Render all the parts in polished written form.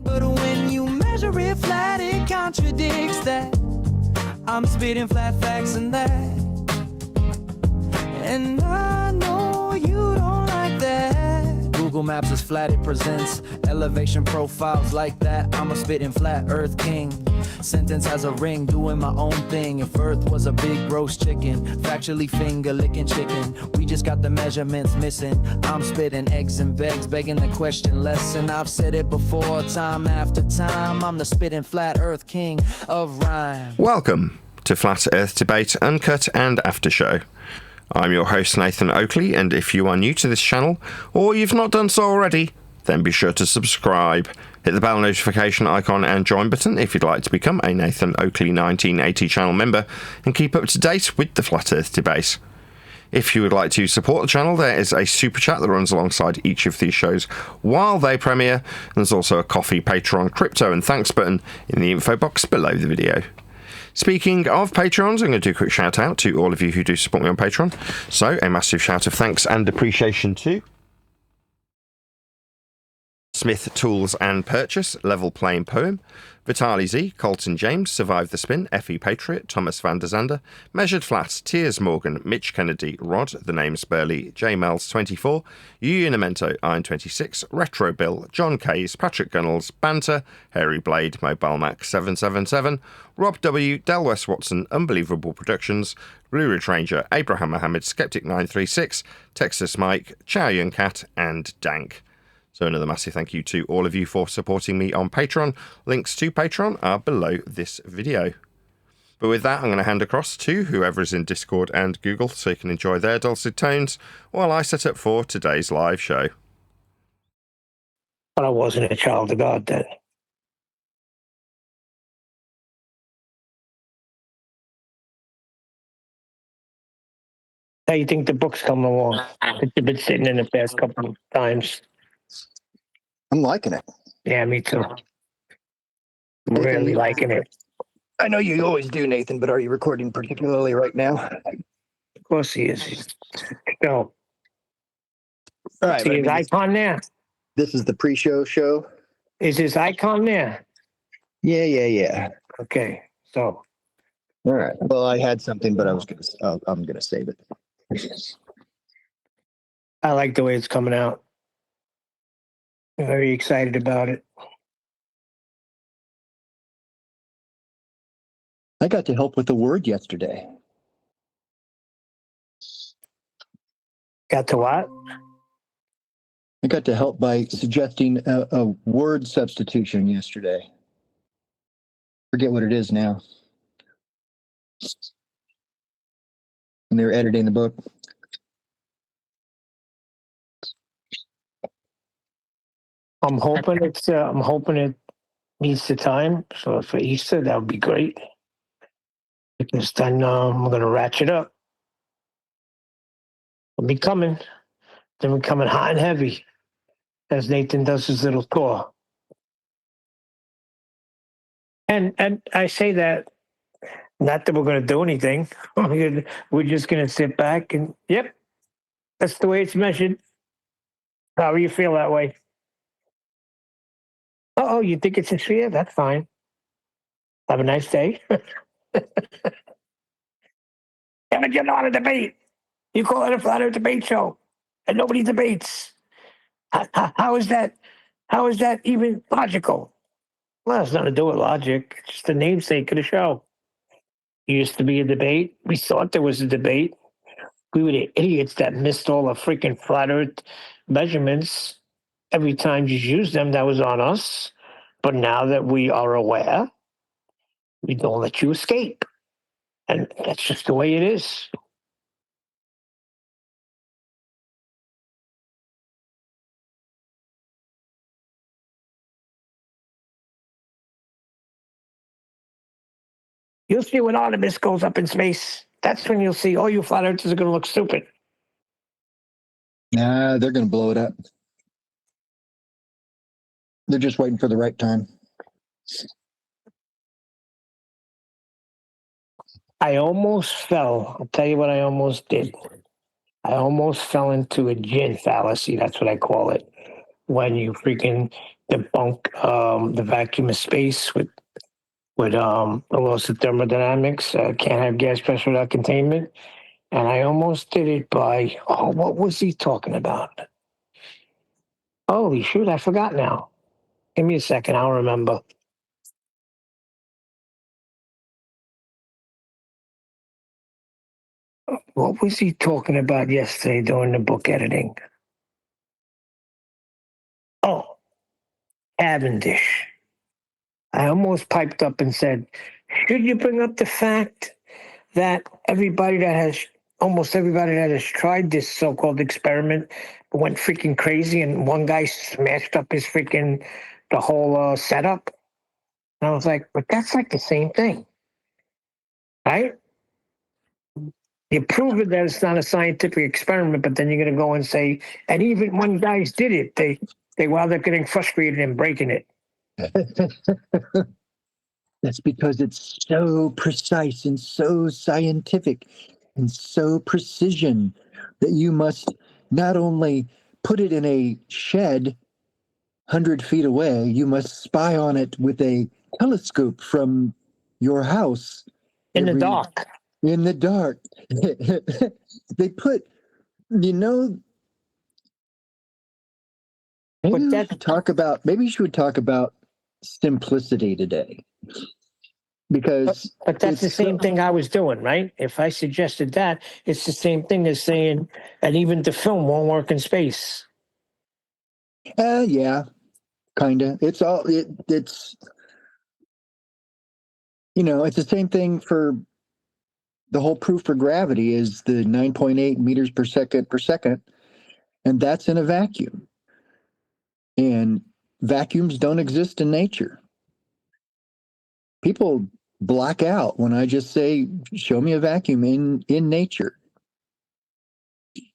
But when you measure it flat, it contradicts that. I'm spitting flat facts and that. And I know you don't like that. Google Maps is flat, it presents elevation profiles like that. I'm a spitting flat earth king. Sentence has a ring, doing my own thing. If earth was a big roast chicken, factually finger licking chicken. We just got the measurements missing. I'm spitting eggs and vegs, begging the question lesson. I've said it before, time after time. I'm the spitting flat earth king of rhyme. Welcome to Flat Earth Debate, Uncut and After Show. I'm your host Nathan Oakley, and if you are new to this channel, or you've not done so already, then be sure to subscribe. Hit the bell notification icon and join button if you'd like to become a Nathan Oakley 1980 channel member and keep up to date with the Flat Earth debate. If you would like to support the channel, there is a super chat that runs alongside each of these shows while they premiere. There's also a Coffee, Patreon, crypto and thanks button in the info box below the video. Speaking of Patrons, I'm going to do a quick shout out to all of you who do support me on Patreon. So a massive shout of thanks and appreciation to Smith Tools and Purchase, Level Playing Poem, Vitali Z, Colton James, Survive the Spin, Effie Patriot, Thomas van der Zander, Measured Flat, Tears Morgan, Mitch Kennedy, Rod, The Name's Burley, J Mel's 24, Yu Unimento, Iron 26, Retro Bill, John Kays, Patrick Gunnels, Banter, Harry Blade, Mobile Mac 777, Rob W, Del West Watson, Unbelievable Productions, Blue Ridge Ranger, Abraham Mohammed, Skeptic 936, Texas Mike, Chow Yun Cat, and Dank. So another massive thank you to all of you for supporting me on Patreon. Links to Patreon are below this video. But with that, I'm going to hand across to whoever is in Discord and Google so you can enjoy their dulcet tones while I set up for today's live show. But I wasn't a child of God then. How you think the book's coming along? It's been sitting in the past couple of times. I'm liking it. Yeah, me too. Really liking it. I know you always do, Nathan, but are you recording particularly right now? Of course he is. So, All right. see his icon there? This is the pre-show show. Is his icon there? Yeah. Okay, so. All right. Well, I had something, but I'm gonna save it. I like the way it's coming out. I'm very excited about it. I got to help with the word yesterday. Got to what? I got to help by suggesting a word substitution yesterday. Forget what it is now. And they were editing the book. I'm hoping it meets the time. So for Easter, that would be great. Because then I'm gonna ratchet up. We'll be coming. Then we're coming hot and heavy as Nathan does his little tour. And I say that not that we're gonna do anything. We're just gonna sit back and yep, that's the way it's measured. How do you feel that way? Oh, you think it's a sphere? That's fine. Have a nice day. Haven't you know how to debate? You call it a flat earth debate show, and nobody debates. How is that? How is that even logical? Well, it's nothing to do with logic. It's just the namesake of the show. It used to be a debate. We thought there was a debate. We were the idiots that missed all the freaking flat earth measurements. Every time you use them, that was on us. But now that we are aware, we don't let you escape. And that's just the way it is. You'll see when Artemis goes up in space. That's when you'll see all you flat earthers are going to look stupid. Nah, they're going to blow it up. They're just waiting for the right time. I almost fell. I'll tell you what I almost did. I almost fell into a gin fallacy. That's what I call it. When you freaking debunk the vacuum of space with the laws of thermodynamics. Can't have gas pressure without containment. And I almost did it by, what was he talking about? Holy shoot, I forgot now. Give me a second, I'll remember. What was he talking about yesterday during the book editing? Oh, Cavendish. I almost piped up and said, should you bring up the fact that almost everybody that has tried this so-called experiment went freaking crazy, and one guy smashed up the whole setup? And I was like, but that's like the same thing, right? You prove it that it's not a scientific experiment, but then you're going to go and say, and even when guys did it, they wound up getting frustrated and breaking it. That's because it's so precise and so scientific and so precision that you must not only put it in a shed 100 feet away, you must spy on it with a telescope from your house. In the dark. In the dark. They put, maybe we should talk about simplicity today. Because but that's the same thing I was doing, right? If I suggested that, it's the same thing as saying, and even the film won't work in space. Yeah, kind of. It's it's the same thing for the whole proof for gravity is the 9.8 meters per second, and that's in a vacuum. And vacuums don't exist in nature. People black out when I just say, show me a vacuum in nature.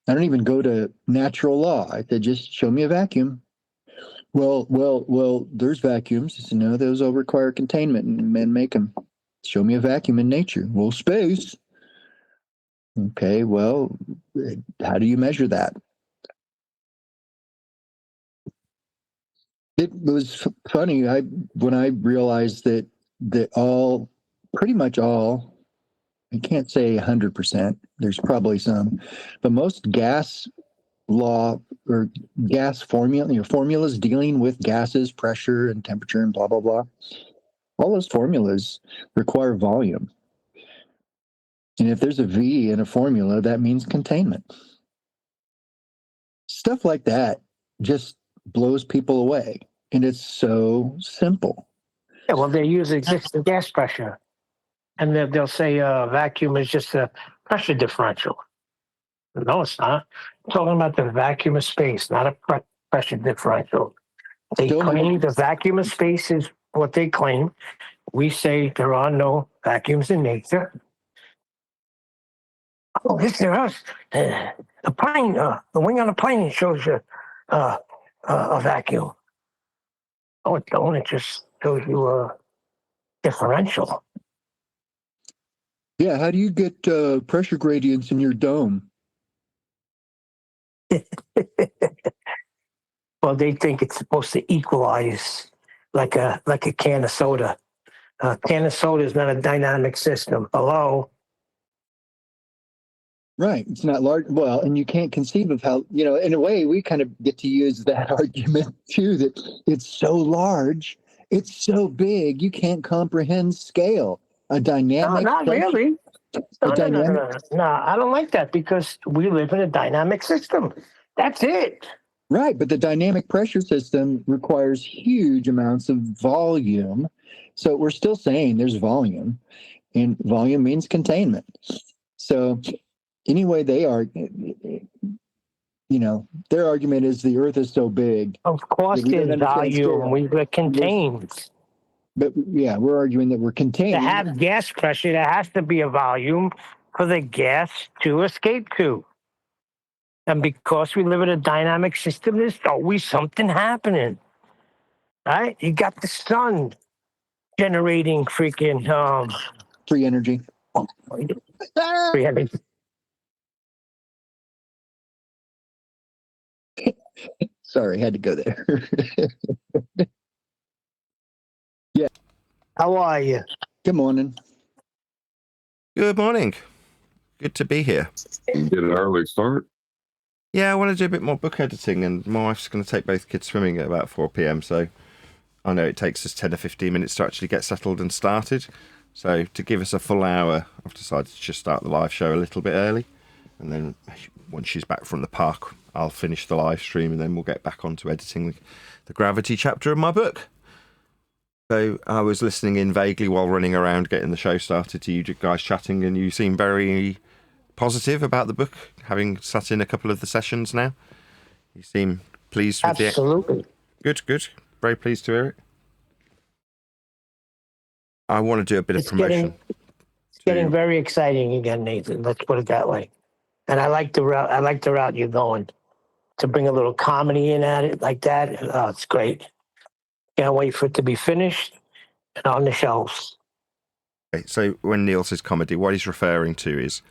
I don't even go to natural law. I said, just show me a vacuum. Well, there's vacuums. I said, no, those all require containment, and men make them. Show me a vacuum in nature. Well, space. Okay, well, how do you measure that? It was funny. When I realized that pretty much all, I can't say 100%. There's probably some, but most gas law or gas formulas dealing with gases, pressure, and temperature, and blah blah blah. All those formulas require volume, and if there's a V in a formula, that means containment. Stuff like that just blows people away, and it's so simple. Yeah, well, they use existing gas pressure, and they'll say vacuum is just a pressure differential. No, it's not. I'm talking about the vacuum of space, not a pressure differential. They claim the vacuum of space is what they claim. We say there are no vacuums in nature. Oh, yes, there are. The plane, the wing on a plane shows you a vacuum. Oh, it don't. It just shows you a differential. Yeah, how do you get pressure gradients in your dome? Well, they think it's supposed to equalize like a can of soda. A can of soda is not a dynamic system. Hello? Right. It's not large. Well, and you can't conceive of how, in a way, we kind of get to use that argument too, that it's so large, it's so big, you can't comprehend scale. A dynamic. No, not really. No, dynamic. No, I don't like that because we live in a dynamic system. That's it. Right. But the dynamic pressure system requires huge amounts of volume. So we're still saying there's volume, and volume means containment. So anyway, their argument is the Earth is so big. Of course, there's volume. We're contained. But yeah, we're arguing that we're contained. To have gas pressure, there has to be a volume for the gas to escape to. And because we live in a dynamic system, there's always something happening. Right? You got the sun generating freaking free energy. Free energy. Sorry, had to go there. How are you? Good morning. Good morning. Good to be here. Get an early start. Yeah, I want to do a bit more book editing, and my wife's going to take both kids swimming at about 4 p.m. So I know it takes us 10 or 15 minutes to actually get settled and started. So to give us a full hour, I've decided to just start the live show a little bit early. And then once she's back from the park, I'll finish the live stream, and then we'll get back onto editing the Gravity chapter of my book. So I was listening in vaguely while running around getting the show started to you guys chatting, and you seem very positive about the book, having sat in a couple of the sessions now. You seem pleased with Absolutely. Good. Very pleased to hear it. I want to do a bit of promotion. It's getting very exciting again, Nathan. Let's put it that way. And I like the route you're going. To bring a little comedy in at it like that. Oh, it's great. Can't wait for it to be finished and on the shelves. Okay, so when Neil says comedy, what he's referring to is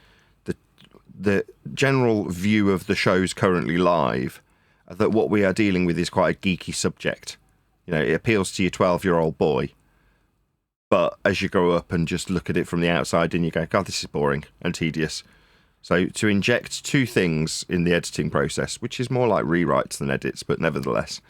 the general view of the shows currently live, that what we are dealing with is quite a geeky subject. You know, it appeals to your 12-year-old boy, but as you grow up and just look at it from the outside, and you go, God, this is boring and tedious. So to inject two things in the editing process, which is more like rewrites than edits, but nevertheless,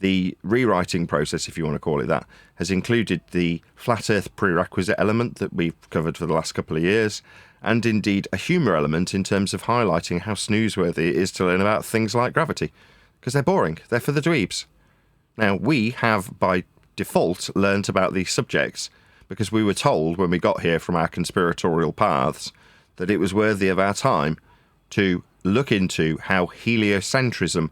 the rewriting process, if you want to call it that, has included the flat earth prerequisite element that we've covered for the last couple of years, and indeed a humour element in terms of highlighting how snoozeworthy it is to learn about things like gravity, because they're boring. They're for the dweebs. Now, we have, by default, learnt about these subjects because we were told when we got here from our conspiratorial paths that it was worthy of our time to look into how heliocentrism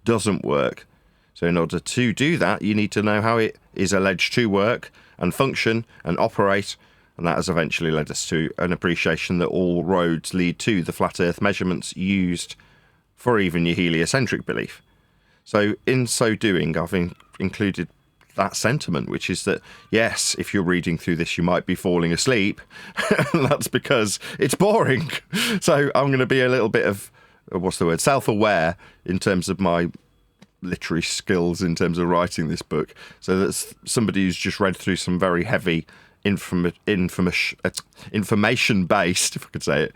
doesn't work. So in order to do that, you need to know how it is alleged to work and function and operate, and that has eventually led us to an appreciation that all roads lead to the flat earth measurements used for even your heliocentric belief. So in so doing, I've included that sentiment, which is that, yes, if you're reading through this, you might be falling asleep. And that's because it's boring. So I'm going to be a little bit of, self-aware in terms of my literary skills in terms of writing this book. So that's somebody who's just read through some very heavy information-based, if I could say it,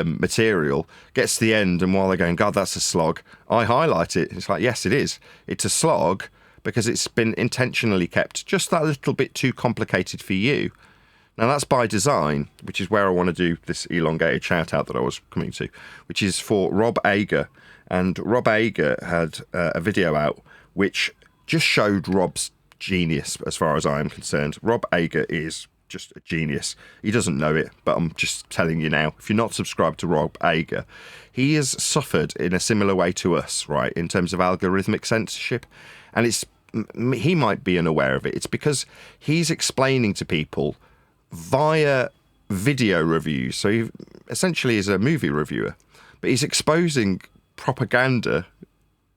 material, gets to the end, and while they're going, God, that's a slog, I highlight it. It's like, yes, it is. It's a slog because it's been intentionally kept just that little bit too complicated for you. Now, that's by design, which is where I want to do this elongated shout-out that I was coming to, which is for Rob Ager. And Rob Ager had a video out which just showed Rob's genius, as far as I am concerned. Rob Ager is just a genius. He doesn't know it, but I'm just telling you now. If you're not subscribed to Rob Ager, he has suffered in a similar way to us, right, in terms of algorithmic censorship. And he might be unaware of it. It's because he's explaining to people via video reviews. So he essentially is a movie reviewer, but he's exposing propaganda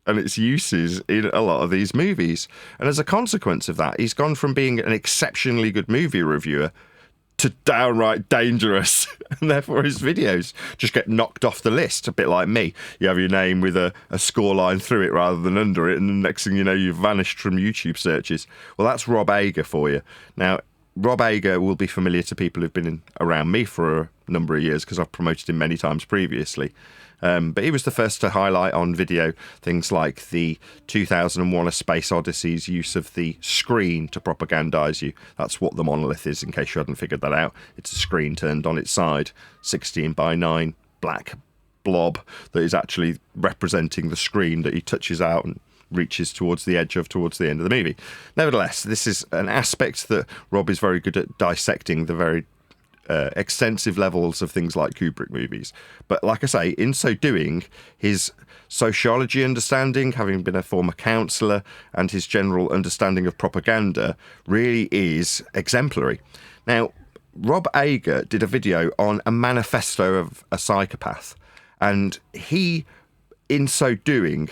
and its uses in a lot of these movies. And as a consequence of that, he's gone from being an exceptionally good movie reviewer to downright dangerous. And therefore his videos just get knocked off the list, a bit like me. You have your name with a scoreline through it rather than under it, and the next thing you know, you've vanished from YouTube searches. Well, that's Rob Ager for you. Now, Rob Ager will be familiar to people who've been around me for a number of years because I've promoted him many times previously. But he was the first to highlight on video things like the 2001 A Space Odyssey's use of the screen to propagandise you. That's what the monolith is, in case you hadn't figured that out. It's a screen turned on its side, 16:9 black blob that is actually representing the screen that he touches out and reaches towards the edge of towards the end of the movie. Nevertheless, this is an aspect that Rob is very good at dissecting, the very extensive levels of things like Kubrick movies. But like I say, in so doing, his sociology understanding, having been a former counsellor, and his general understanding of propaganda really is exemplary. Now, Rob Ager did a video on a manifesto of a psychopath, and he, in so doing,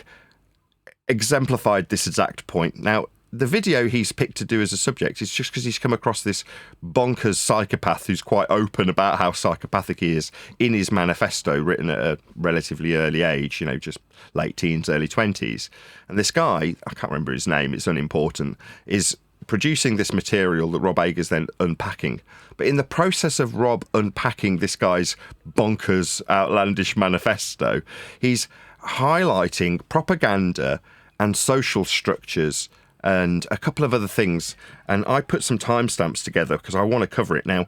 exemplified this exact point. Now, the video he's picked to do as a subject is just because he's come across this bonkers psychopath who's quite open about how psychopathic he is in his manifesto, written at a relatively early age, you know, just late teens, early 20s. And this guy, I can't remember his name, it's unimportant, is producing this material that Rob Ager's then unpacking. But in the process of Rob unpacking this guy's bonkers, outlandish manifesto, he's highlighting propaganda and social structures and a couple of other things. And I put some timestamps together because I want to cover it. Now,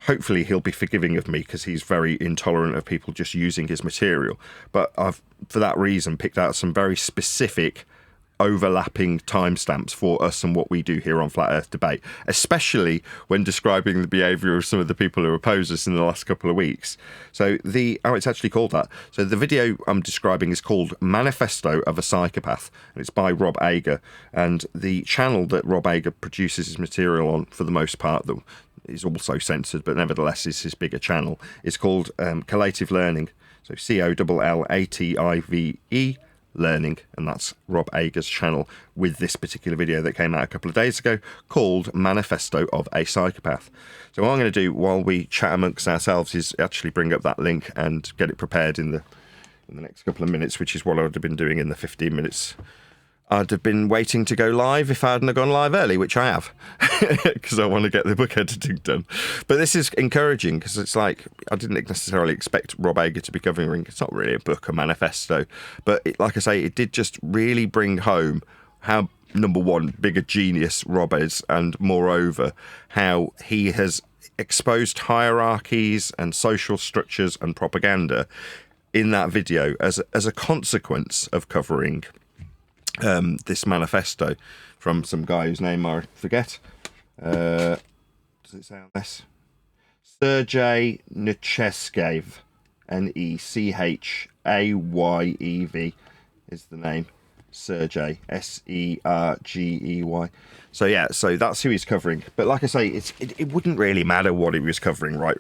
hopefully he'll be forgiving of me because he's very intolerant of people just using his material. But I've, for that reason, picked out some very specific overlapping timestamps for us and what we do here on Flat Earth Debate, especially when describing the behaviour of some of the people who oppose us in the last couple of weeks. So it's actually called that. So the video I'm describing is called Manifesto of a Psychopath, and it's by Rob Ager. And the channel that Rob Ager produces his material on, for the most part, that is also censored, but nevertheless is his bigger channel, is called Collative Learning. So COLLATIVE Learning, and that's Rob Ager's channel, with this particular video that came out a couple of days ago called Manifesto of a Psychopath. So what I'm going to do while we chat amongst ourselves is actually bring up that link and get it prepared in the next couple of minutes, which is what I would have been doing in the 15 minutes I'd have been waiting to go live if I hadn't have gone live early, which I have, because I want to get the book editing done. But this is encouraging because it's like, I didn't necessarily expect Rob Ager to be covering, it's not really a book, a manifesto, but like I say, it did just really bring home how, number one, big a genius Rob is, and moreover, how he has exposed hierarchies and social structures and propaganda in that video as a consequence of covering this manifesto from some guy whose name I forget. Does it say on this? Sergei Necheskev, Nechayev is the name. Sergey, Sergey. So yeah, so that's who he's covering. But like I say, it wouldn't really matter what he was covering, right?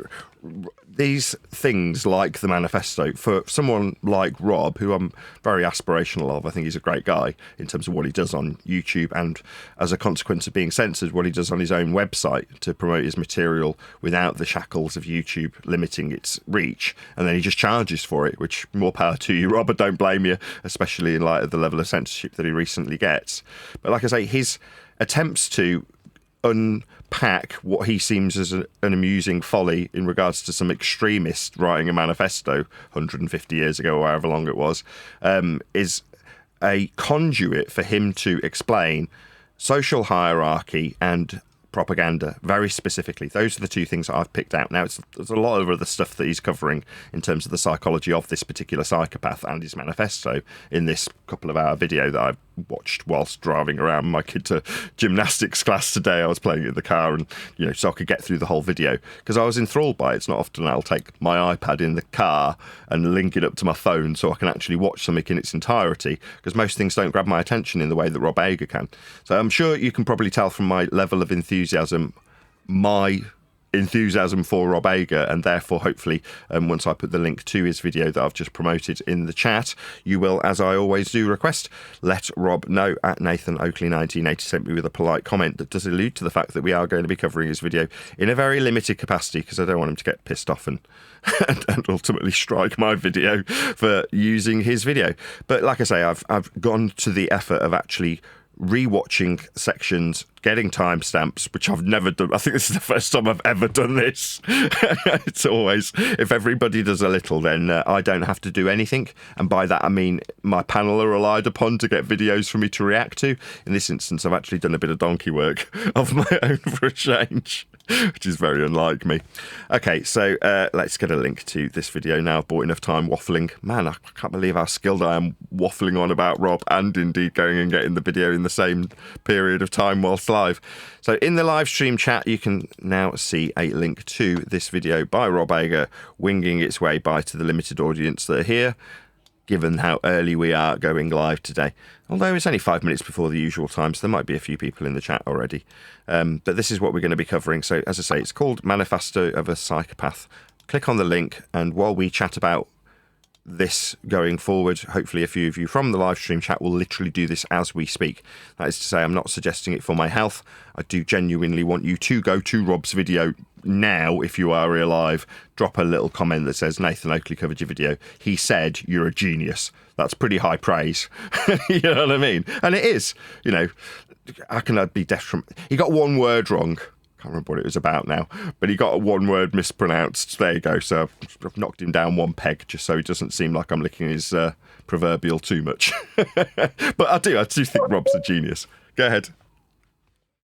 These things like the manifesto, for someone like Rob, who I'm very aspirational of, I think he's a great guy in terms of what he does on YouTube, and as a consequence of being censored, what he does on his own website to promote his material without the shackles of YouTube limiting its reach, and then he just charges for it, which more power to you, Rob, I don't blame you, especially in light of the level of censorship that he recently gets. But like I say, his attempts to unpack what he seems as an amusing folly in regards to some extremist writing a manifesto 150 years ago, or however long it was, is a conduit for him to explain social hierarchy and propaganda very specifically. Those are the two things that I've picked out. Now, there's a lot of other stuff that he's covering in terms of the psychology of this particular psychopath and his manifesto in this couple of hour video that I've watched whilst driving around my kid to gymnastics class today. I was playing it in the car, and so I could get through the whole video because I was enthralled by it. It's not often I'll take my iPad in the car and link it up to my phone so I can actually watch something in its entirety, because most things don't grab my attention in the way that Rob Ager can. So I'm sure you can probably tell from my level of enthusiasm, my enthusiasm for Rob Ager, and therefore hopefully once I put the link to his video that I've just promoted in the chat, you will, as I always do request, let Rob know at Nathan Oakley 1980 sent me with a polite comment that does allude to the fact that we are going to be covering his video in a very limited capacity, because I don't want him to get pissed off and ultimately strike my video for using his video. But like I say, I've gone to the effort of actually rewatching sections, getting timestamps, which I've never done. I think this is the first time I've ever done this. It's always, if everybody does a little, then I don't have to do anything. And by that, I mean my panel are relied upon to get videos for me to react to. In this instance, I've actually done a bit of donkey work of my own for a change, which is very unlike me. Okay, so let's get a link to this video now. I've bought enough time waffling. Man, I can't believe how skilled I am waffling on about Rob, and indeed going and getting the video in the same period of time whilst live. So in the live stream chat, you can now see a link to this video by Rob Ager winging its way by to the limited audience that are here, given how early we are going live today. Although it's only 5 minutes before the usual time, so there might be a few people in the chat already. But this is what we're going to be covering. So as I say, it's called Manifesto of a Psychopath. Click on the link, and while we chat about this going forward. Hopefully a few of you from the live stream chat will literally do this as we speak. That is to say, I'm not suggesting it for my health. I do genuinely want you to go to Rob's video now, if you are alive, drop a little comment that says Nathan Oakley covered your video. He said you're a genius. That's pretty high praise. You know what I mean? And it is. You know, how can I be detrimental? He got one word wrong. Can't remember what it was about now, but he got a one word mispronounced. There you go. So I've knocked him down one peg just so he doesn't seem like I'm licking his proverbial too much. But I do think Rob's a genius. Go ahead.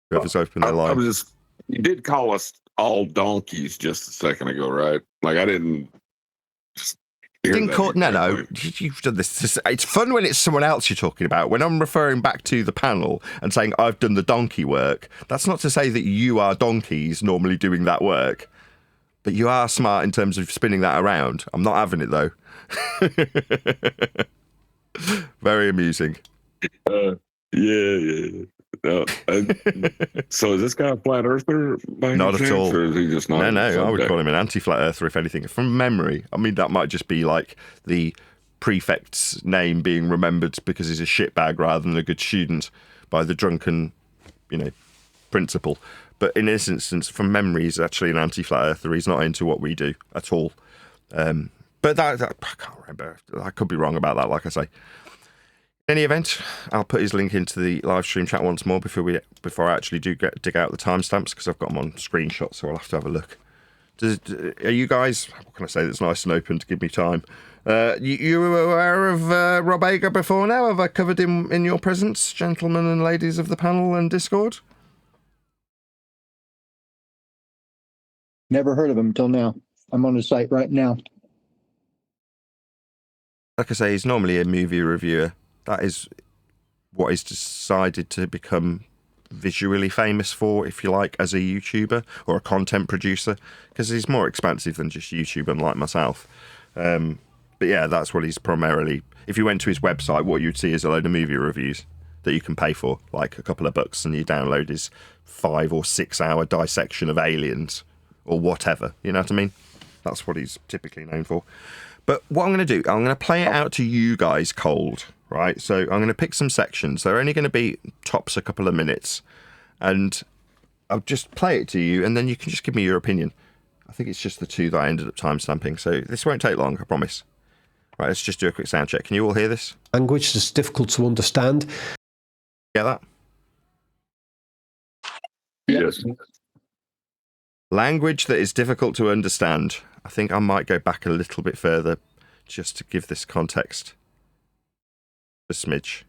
Whoever's open their line. You did call us all donkeys just a second ago, right? Like I didn't. Didn't call, no. You've done this. It's fun when it's someone else you're talking about. When I'm referring back to the panel and saying I've done the donkey work, that's not to say that you are donkeys normally doing that work. But you are smart in terms of spinning that around. I'm not having it though. Very amusing. Yeah. So is this guy a flat earther? Not at all. Or is he just not? No. I would call him an anti-flat earther, if anything. From memory, I mean, that might just be like the prefect's name being remembered because he's a shitbag rather than a good student by the drunken, principal. But in this instance, from memory, he's actually an anti-flat earther. He's not into what we do at all. But that I can't remember. I could be wrong about that, like I say. In any event, I'll put his link into the live stream chat once more before I actually do dig out the timestamps, because I've got them on screenshot, so I'll have to have a look. Are you guys, what can I say that's nice and open to give me time? You were aware of Rob Ager before now? Have I covered him in your presence, gentlemen and ladies of the panel and Discord? Never heard of him until now. I'm on his site right now. Like I say, he's normally a movie reviewer. That is what he's decided to become visually famous for, if you like, as a YouTuber or a content producer, because he's more expansive than just YouTube, unlike myself. But yeah, that's what he's primarily... If you went to his website, what you'd see is a load of movie reviews that you can pay for, like a couple of bucks, and you download his 5 or 6 hour dissection of aliens or whatever. You know what I mean? That's what he's typically known for. But what I'm going to do, I'm going to play it out to you guys cold, right? So I'm going to pick some sections. They're only going to be tops a couple of minutes. And I'll just play it to you, and then you can just give me your opinion. I think it's just the 2 that I ended up timestamping. So this won't take long, I promise. Right, let's just do a quick sound check. Can you all hear this? Language that's difficult to understand. Get that? Yes. Language that is difficult to understand. I think I might go back a little bit further just to give this context. A smidge.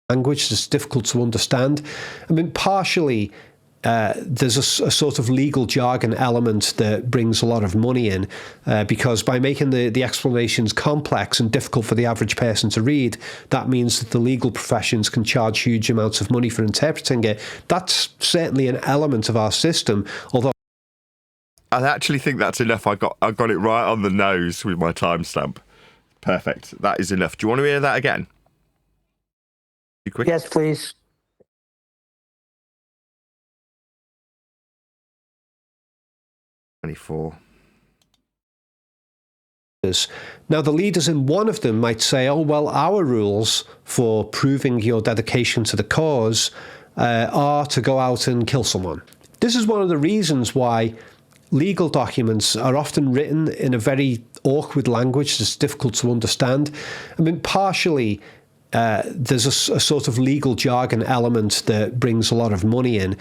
Language that's difficult to understand. I mean, partially, there's a sort of legal jargon element that brings a lot of money in, because by making the explanations complex and difficult for the average person to read, that means that the legal professions can charge huge amounts of money for interpreting it. That's certainly an element of our system, although I actually think that's enough. I got it right on the nose with my timestamp. Perfect. That is enough. Do you want to hear that again? You quick? Yes, please. $24. Now, the leaders in one of them might say, oh, well, our rules for proving your dedication to the cause are to go out and kill someone. This is one of the reasons why legal documents are often written in a very awkward language that's difficult to understand. I mean, partially, there's a sort of legal jargon element that brings a lot of money in,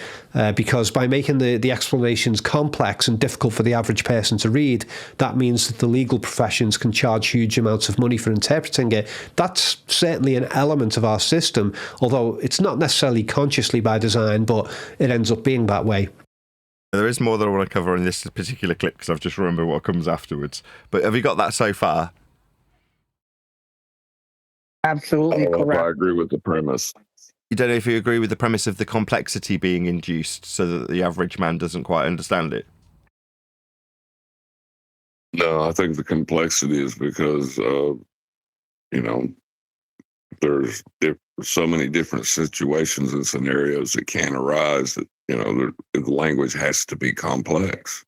because by making the explanations complex and difficult for the average person to read, that means that the legal professions can charge huge amounts of money for interpreting it. That's certainly an element of our system, although it's not necessarily consciously by design, but it ends up being that way. There is more that I want to cover in this particular clip because I've just remembered what comes afterwards. But have you got that so far? Absolutely correct. I agree with the premise. You don't know if you agree with the premise of the complexity being induced so that the average man doesn't quite understand it? No, I think the complexity is because, there's so many different situations and scenarios that can arise that, the language has to be complex.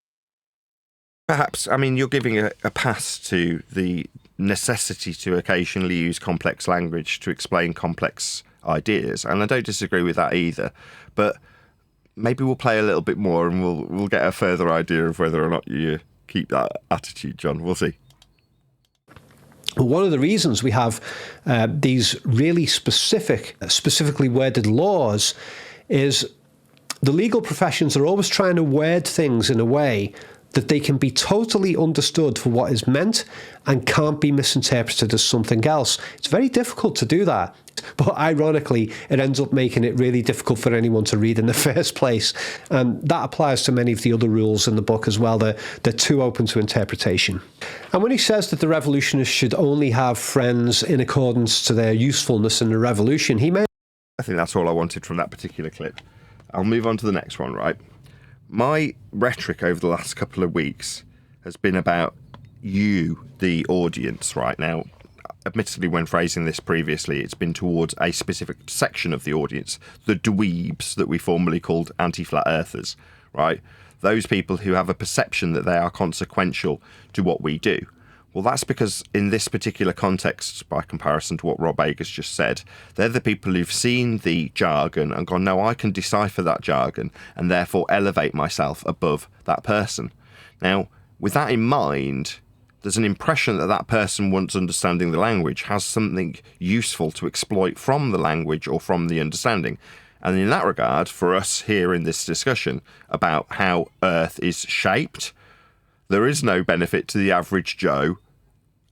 Perhaps, I mean, you're giving a pass to the necessity to occasionally use complex language to explain complex ideas, and I don't disagree with that either. But maybe we'll play a little bit more, and we'll get a further idea of whether or not you keep that attitude, John. We'll see. One of the reasons we have these really specifically worded laws is the legal professions are always trying to word things in a way that they can be totally understood for what is meant and can't be misinterpreted as something else. It's very difficult to do that. But ironically, it ends up making it really difficult for anyone to read in the first place. And that applies to many of the other rules in the book as well. They're too open to interpretation. And when he says that the revolutionists should only have friends in accordance to their usefulness in the revolution, he meant... I think that's all I wanted from that particular clip. I'll move on to the next one, right? My rhetoric over the last couple of weeks has been about you, the audience, right now. Admittedly, when phrasing this previously, it's been towards a specific section of the audience, the dweebs that we formerly called anti-flat earthers, right? Those people who have a perception that they are consequential to what we do. Well, that's because in this particular context, by comparison to what Rob Ager's just said, they're the people who've seen the jargon and gone, no, I can decipher that jargon and therefore elevate myself above that person. Now, with that in mind, there's an impression that that person, once understanding the language, has something useful to exploit from the language or from the understanding. And in that regard, for us here in this discussion about how Earth is shaped, there is no benefit to the average Joe,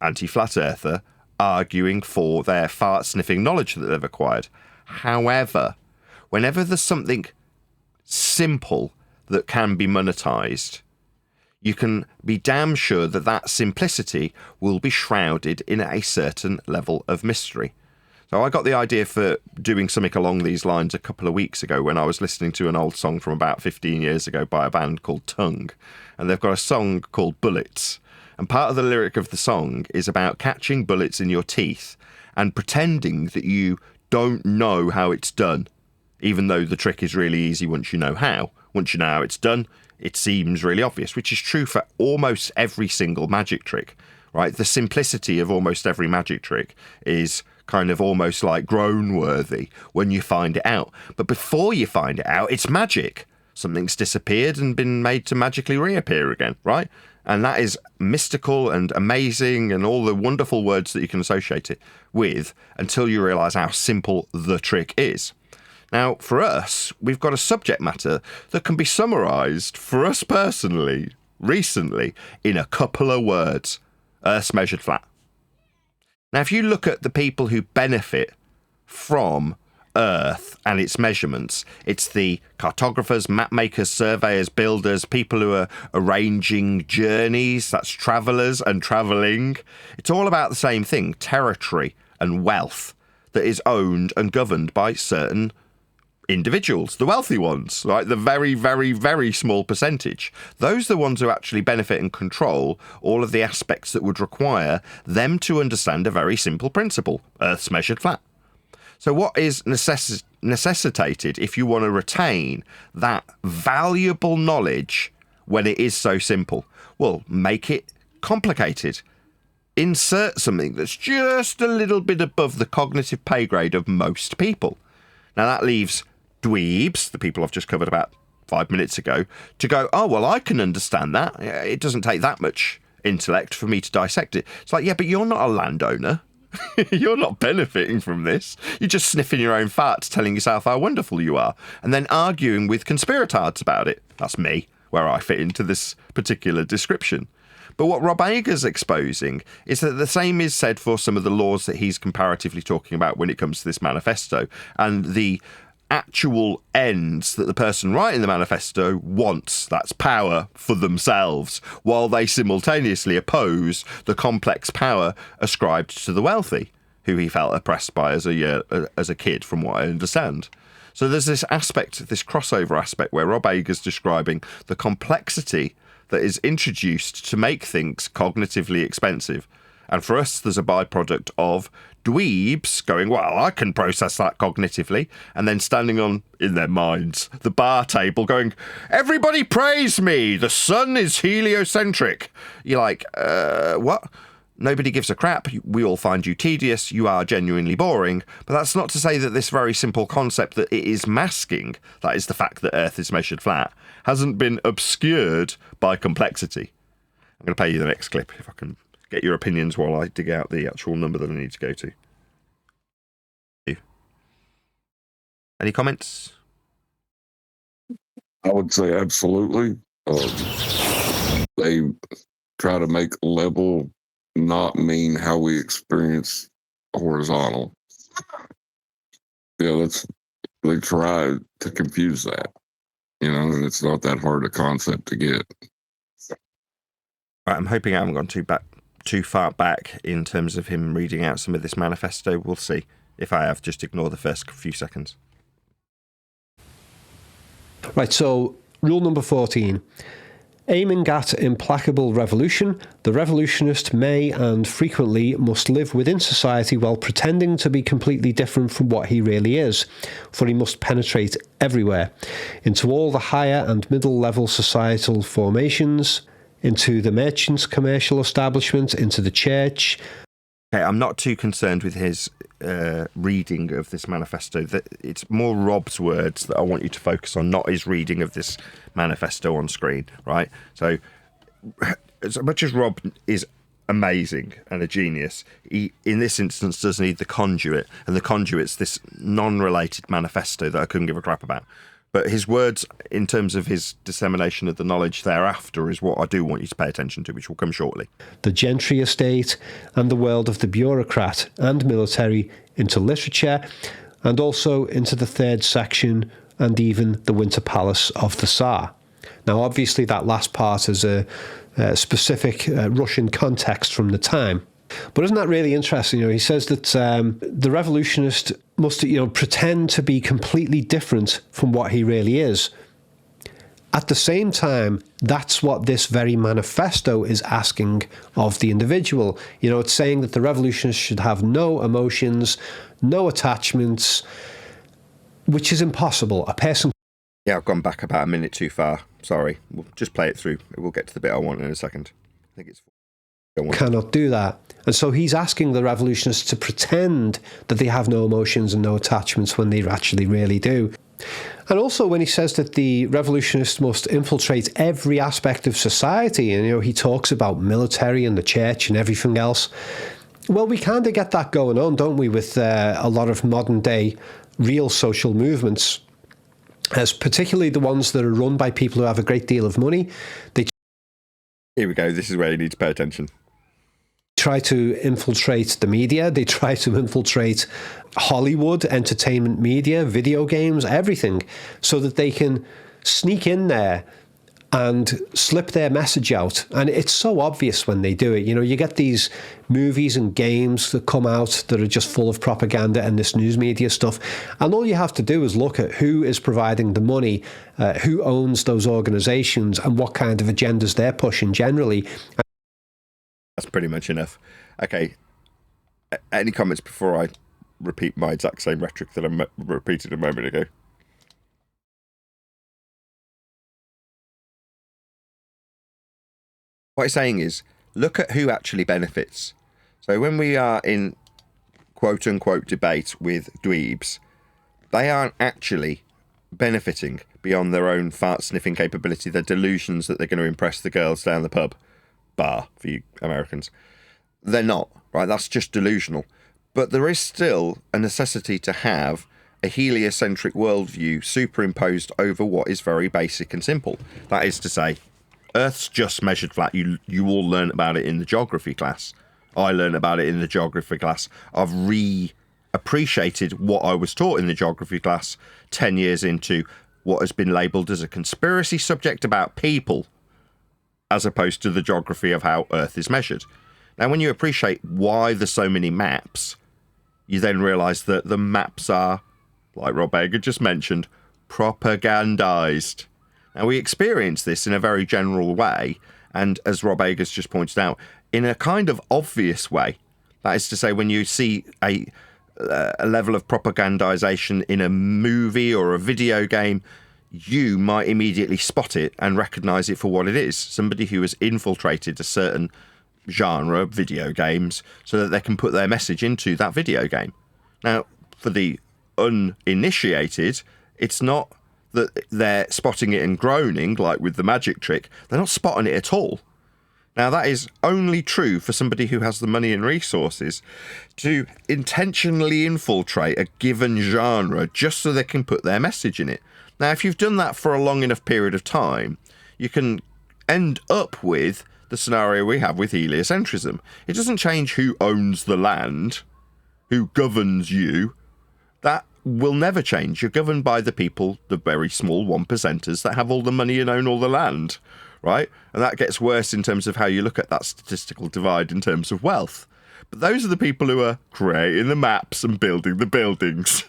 anti-flat earther, arguing for their fart-sniffing knowledge that they've acquired. However, whenever there's something simple that can be monetized, you can be damn sure that that simplicity will be shrouded in a certain level of mystery. So I got the idea for doing something along these lines a couple of weeks ago when I was listening to an old song from about 15 years ago by a band called Tongue. And they've got a song called Bullets. And part of the lyric of the song is about catching bullets in your teeth and pretending that you don't know how it's done, even though the trick is really easy once you know how. Once you know how it's done, it seems really obvious, which is true for almost every single magic trick, right? The simplicity of almost every magic trick is kind of almost like groan-worthy when you find it out. But before you find it out, it's magic. Something's disappeared and been made to magically reappear again, right? And that is mystical and amazing and all the wonderful words that you can associate it with until you realise how simple the trick is. Now, for us, we've got a subject matter that can be summarised for us personally, recently, in a couple of words. Earth's measured flat. Now, if you look at the people who benefit from Earth and its measurements, it's the cartographers, map makers, surveyors, builders, people who are arranging journeys, that's travellers and travelling. It's all about the same thing, territory and wealth that is owned and governed by certain individuals, the wealthy ones, right? The very, very, very small percentage. Those are the ones who actually benefit and control all of the aspects that would require them to understand a very simple principle, Earth's measured flat. So what is necessitated if you want to retain that valuable knowledge when it is so simple? Well, make it complicated. Insert something that's just a little bit above the cognitive pay grade of most people. Now that leaves dweebs, the people I've just covered about 5 minutes ago, to go, oh, well, I can understand that. It doesn't take that much intellect for me to dissect it. It's like, yeah, but you're not a landowner. You're not benefiting from this. You're just sniffing your own farts, telling yourself how wonderful you are, and then arguing with conspiratards about it. That's me, where I fit into this particular description. But what Rob Ager's exposing is that the same is said for some of the laws that he's comparatively talking about when it comes to this manifesto, and the actual ends that the person writing the manifesto wants, that's power for themselves, while they simultaneously oppose the complex power ascribed to the wealthy, who he felt oppressed by as a kid, from what I understand. So there's this aspect, this crossover aspect, where Rob Ager's describing the complexity that is introduced to make things cognitively expensive. And for us, there's a byproduct of dweebs going, well, I can process that cognitively, and then standing on, in their minds, the bar table going, everybody praise me, the sun is heliocentric. You're like, what? Nobody gives a crap. We all find you tedious. You are genuinely boring. But that's not to say that this very simple concept that it is masking, that is the fact that Earth is measured flat, hasn't been obscured by complexity. I'm going to play you the next clip if I can get your opinions while I dig out the actual number that I need to go to. Any comments? I would say absolutely. They try to make level not mean how we experience horizontal. Yeah, they try to confuse that, and it's not that hard a concept to get. Right, I'm hoping I haven't gone too far back in terms of him reading out some of this manifesto. We'll see. If I have, just ignore the first few seconds. Right, so rule number 14. Aiming at implacable revolution, the revolutionist may and frequently must live within society while pretending to be completely different from what he really is, for he must penetrate everywhere, into all the higher and middle level societal formations, into the merchant's commercial establishment, into the church. Okay, I'm not too concerned with his reading of this manifesto. It's more Rob's words that I want you to focus on, not his reading of this manifesto on screen, right? So, as much as Rob is amazing and a genius, he, in this instance, does need the conduit, and the conduit's this non-related manifesto that I couldn't give a crap about. But his words, in terms of his dissemination of the knowledge thereafter, is what I do want you to pay attention to, which will come shortly. The gentry estate and the world of the bureaucrat and military, into literature, and also into the third section and even the Winter Palace of the Tsar. Now, obviously, that last part is a specific Russian context from the time. But isn't that really interesting? He says that the revolutionist must, pretend to be completely different from what he really is. At the same time, that's what this very manifesto is asking of the individual. It's saying that the revolutionist should have no emotions, no attachments, which is impossible. A person... Yeah, I've gone back about a minute too far. Sorry. We'll just play it through. We'll get to the bit I want in a second. I think it's... cannot do that. And so he's asking the revolutionists to pretend that they have no emotions and no attachments when they actually really do. And also when he says that the revolutionists must infiltrate every aspect of society, and he talks about military and the church and everything else. Well, we kind of get that going on, don't we, with a lot of modern day real social movements, as particularly the ones that are run by people who have a great deal of money. Here we go. This is where you need to pay attention. Try to infiltrate the media. They try to infiltrate Hollywood, entertainment media, video games, everything, so that they can sneak in there and slip their message out. And it's so obvious when they do it. You get these movies and games that come out that are just full of propaganda and this news media stuff. And all you have to do is look at who is providing the money, who owns those organizations, and what kind of agendas they're pushing generally. That's pretty much enough. Okay. Any comments before I repeat my exact same rhetoric that I repeated a moment ago? What he's saying is, look at who actually benefits. So when we are in quote-unquote debate with dweebs, they aren't actually benefiting beyond their own fart-sniffing capability, their delusions that they're going to impress the girls down the pub bar, for you Americans. They're not, right? That's just delusional. But there is still a necessity to have a heliocentric worldview superimposed over what is very basic and simple. That is to say, Earth's just measured flat. You all learn about it in the geography class. I learned about it in the geography class. I've appreciated what I was taught in the geography class 10 years into what has been labelled as a conspiracy subject about people, as opposed to the geography of how Earth is measured. Now, when you appreciate why there's so many maps, you then realise that the maps are, like Rob Ager just mentioned, propagandised. Now, we experience this in a very general way, and as Rob Ager's just pointed out, in a kind of obvious way. That is to say, when you see a level of propagandization in a movie or a video game, you might immediately spot it and recognize it for what it is. Somebody who has infiltrated a certain genre of video games so that they can put their message into that video game. Now, for the uninitiated, it's not that they're spotting it and groaning like with the magic trick. They're not spotting it at all. Now, that is only true for somebody who has the money and resources to intentionally infiltrate a given genre just so they can put their message in it. Now, if you've done that for a long enough period of time, you can end up with the scenario we have with heliocentrism. It doesn't change who owns the land, who governs you. That will never change. You're governed by the people, the very small 1%ers that have all the money and own all the land, right? And that gets worse in terms of how you look at that statistical divide in terms of wealth. But those are the people who are creating the maps and building the buildings.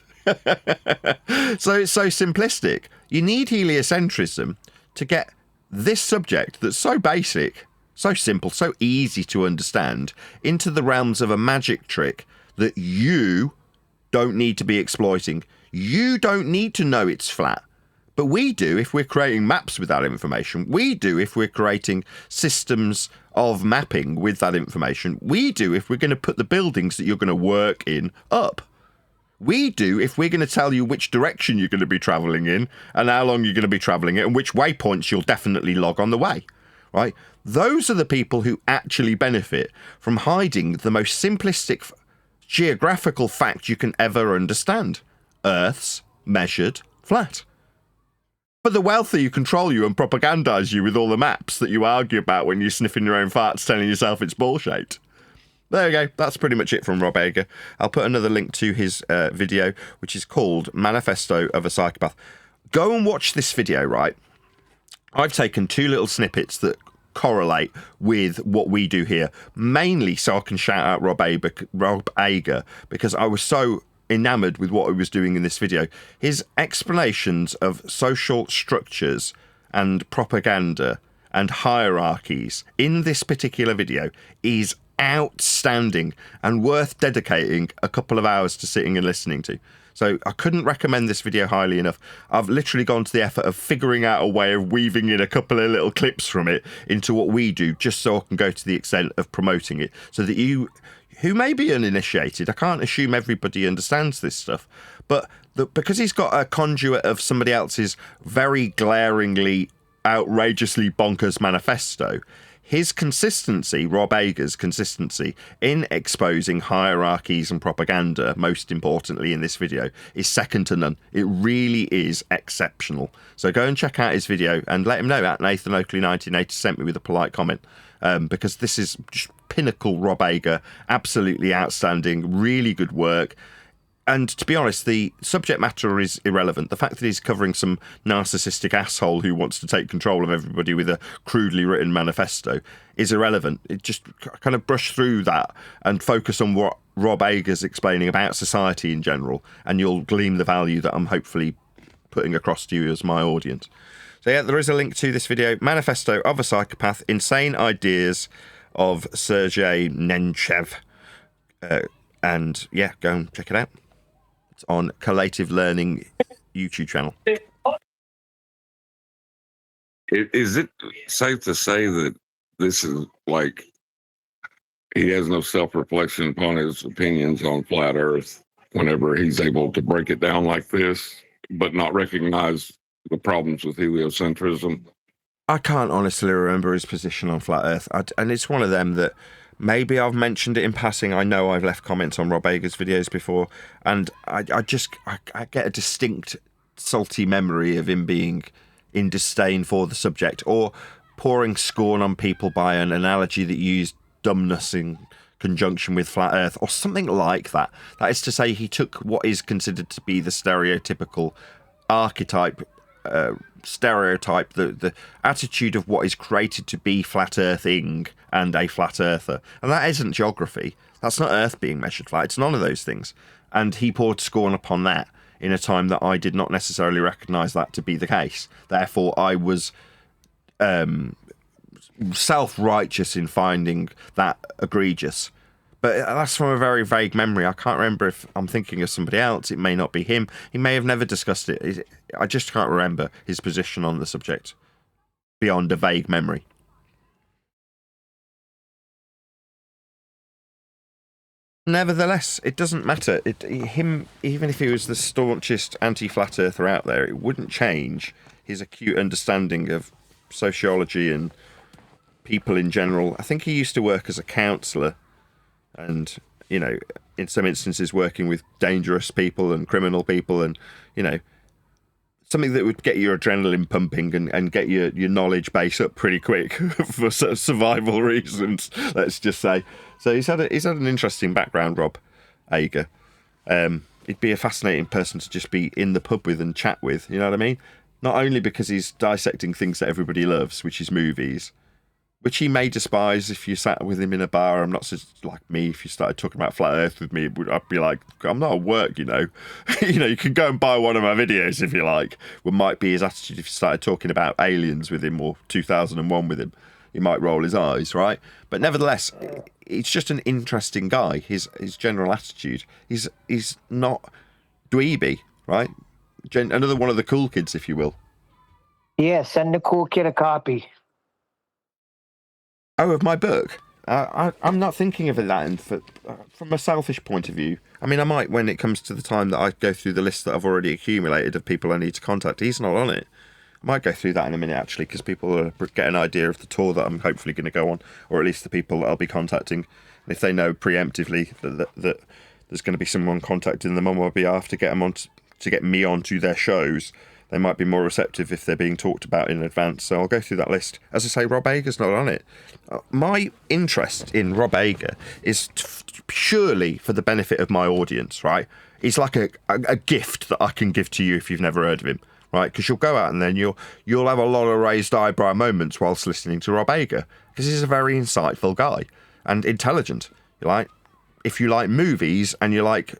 So it's so simplistic. You need heliocentrism to get this subject that's so basic, so simple, so easy to understand into the realms of a magic trick that you don't need to be exploiting. You don't need to know it's flat. But we do if we're creating maps with that information. We do if we're creating systems of mapping with that information. We do if we're going to put the buildings that you're going to work in up. We do if we're going to tell you which direction you're going to be travelling in and how long you're going to be travelling it and which waypoints you'll definitely log on the way, right? Those are the people who actually benefit from hiding the most simplistic geographical fact you can ever understand. Earth's measured flat. But the wealthy who control you and propagandise you with all the maps that you argue about when you're sniffing your own farts telling yourself it's bullshit. There we go. That's pretty much it from Rob Ager. I'll put another link to his video, which is called Manifesto of a Psychopath. Go and watch this video, right? I've taken 2 little snippets that correlate with what we do here, mainly so I can shout out Rob Ager, because I was so enamored with what he was doing in this video. His explanations of social structures and propaganda and hierarchies in this particular video is outstanding and worth dedicating a couple of hours to sitting and listening to. So I couldn't recommend this video highly enough. I've literally gone to the effort of figuring out a way of weaving in a couple of little clips from it into what we do, just so I can go to the extent of promoting it, so that you, who may be uninitiated, I can't assume everybody understands this stuff, but because he's got a conduit of somebody else's very glaringly, outrageously bonkers manifesto, his consistency, Rob Ager's consistency, in exposing hierarchies and propaganda, most importantly in this video, is second to none. It really is exceptional. So go and check out his video and let him know at Nathan Oakley 1980 sent me with a polite comment, because this is just pinnacle Rob Ager, absolutely outstanding, really good work. And to be honest, the subject matter is irrelevant. The fact that he's covering some narcissistic asshole who wants to take control of everybody with a crudely written manifesto is irrelevant. It just kind of brush through that and focus on what Rob Ager's explaining about society in general, and you'll glean the value that I'm hopefully putting across to you as my audience. So yeah, there is a link to this video, Manifesto of a Psychopath, Insane Ideas of Sergei Nenchev. And yeah, go and check it out. It's on Collative Learning YouTube channel. Is it safe to say that this is like he has no self-reflection upon his opinions on flat Earth whenever he's able to break it down like this, but not recognize the problems with heliocentrism? I can't honestly remember his position on flat Earth, and it's one of them that maybe I've mentioned it in passing. I know I've left comments on Rob Ager's videos before, and I get a distinct salty memory of him being in disdain for the subject, or pouring scorn on people by an analogy that used dumbness in conjunction with flat Earth, or something like that. That is to say, he took what is considered to be the stereotypical archetype, stereotype, the attitude of what is created to be flat earthing and a flat earther, and that isn't geography. That's not Earth being measured flat. It's none of those things, and he poured scorn upon that in a time that I did not necessarily recognise that to be the case. Therefore, I was self-righteous in finding that egregious. But that's from a very vague memory. I can't remember if I'm thinking of somebody else. It may not be him. He may have never discussed it. I just can't remember his position on the subject beyond a vague memory. Nevertheless, it doesn't matter. Him, even if he was the staunchest anti-flat earther out there, it wouldn't change his acute understanding of sociology and people in general. I think he used to work as a counsellor and, you know, in some instances working with dangerous people and criminal people and, you know, something that would get your adrenaline pumping and get your knowledge base up pretty quick for sort of survival reasons, let's just say. So he's had an interesting background, Rob Ager. He'd be a fascinating person to just be in the pub with and chat with, you know what I mean? Not only because he's dissecting things that everybody loves, which is movies, which he may despise if you sat with him in a bar. I'm not so like me. If you started talking about flat Earth with me, I'd be like, I'm not at work, you know. You know, you can go and buy one of my videos if you like. What might be his attitude if you started talking about aliens with him or 2001 with him. He might roll his eyes, right? But nevertheless, it's just an interesting guy. His general attitude. He's not dweeby, right? Another one of the cool kids, if you will. Yeah, send the cool kid a copy. Oh, of my book? I'm not thinking of it from a selfish point of view. I mean, I might when it comes to the time that I go through the list that I've already accumulated of people I need to contact. He's not on it. I might go through that in a minute, actually, because people get an idea of the tour that I'm hopefully going to go on, or at least the people that I'll be contacting. And if they know preemptively that there's going to be someone contacting them on my behalf to get them on to get me onto their shows, they might be more receptive if they're being talked about in advance. So I'll go through that list. As I say, Rob Ager's not on it. My interest in Rob Ager is purely for the benefit of my audience, right? He's like a gift that I can give to you if you've never heard of him, right? Because you'll go out and then you'll have a lot of raised eyebrow moments whilst listening to Rob Ager, because he's a very insightful guy and intelligent. If you like movies and you like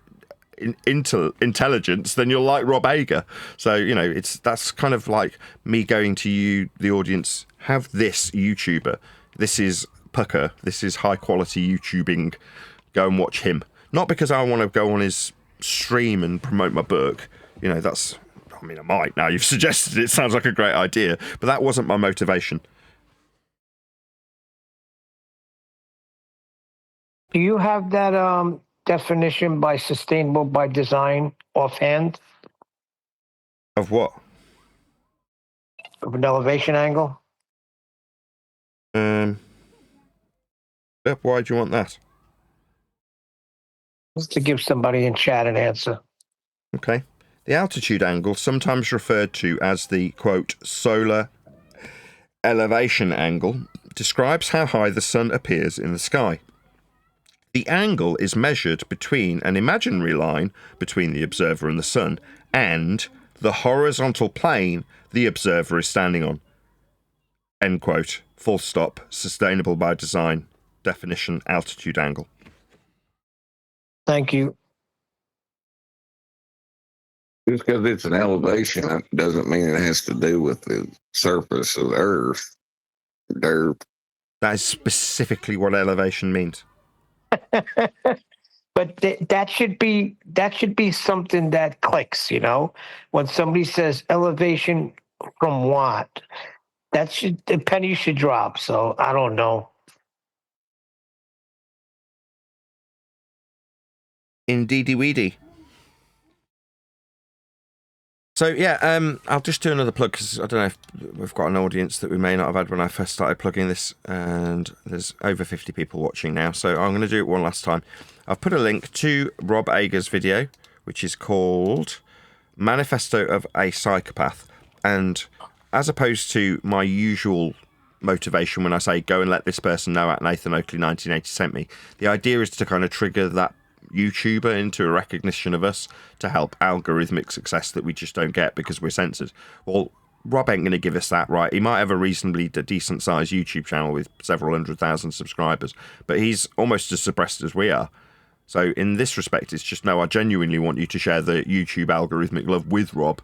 intelligence, then you'll like Rob Ager. So, you know, that's kind of like me going to you, the audience, have this YouTuber. This is Pucker. This is high quality YouTubing. Go and watch him. Not because I want to go on his stream and promote my book. You know, I mean, I might now. You've suggested it. Sounds like a great idea, but that wasn't my motivation. Do you have that definition by sustainable by design offhand Of what? of an elevation angle? Why do you want that? Just to give somebody in chat an answer. Okay. The altitude angle, sometimes referred to as the, quote, solar elevation angle, describes how high the sun appears in the sky. The angle is measured between an imaginary line between the observer and the sun and the horizontal plane the observer is standing on. End quote. Full stop. Sustainable by design. Definition, altitude angle. Thank you. Just because it's an elevation doesn't mean it has to do with the surface of the Earth. Derp. That is specifically what elevation means. But that should be something that clicks, you know. When somebody says elevation from what, the penny should drop. So I don't know. Indeedy weedy. So yeah, I'll just do another plug because I don't know if we've got an audience that we may not have had when I first started plugging this, and there's over 50 people watching now. So I'm going to do it one last time. I've put a link to Rob Ager's video, which is called Manifesto of a Psychopath. And as opposed to my usual motivation when I say go and let this person know at Nathan Oakley 1980 sent me, the idea is to kind of trigger that YouTuber into a recognition of us to help algorithmic success that we just don't get because we're censored. Well, Rob ain't going to give us that, right? He might have a reasonably decent sized YouTube channel with several 100,000 subscribers, but he's almost as suppressed as we are. So in this respect, it's just, no, I genuinely want you to share the YouTube algorithmic love with Rob.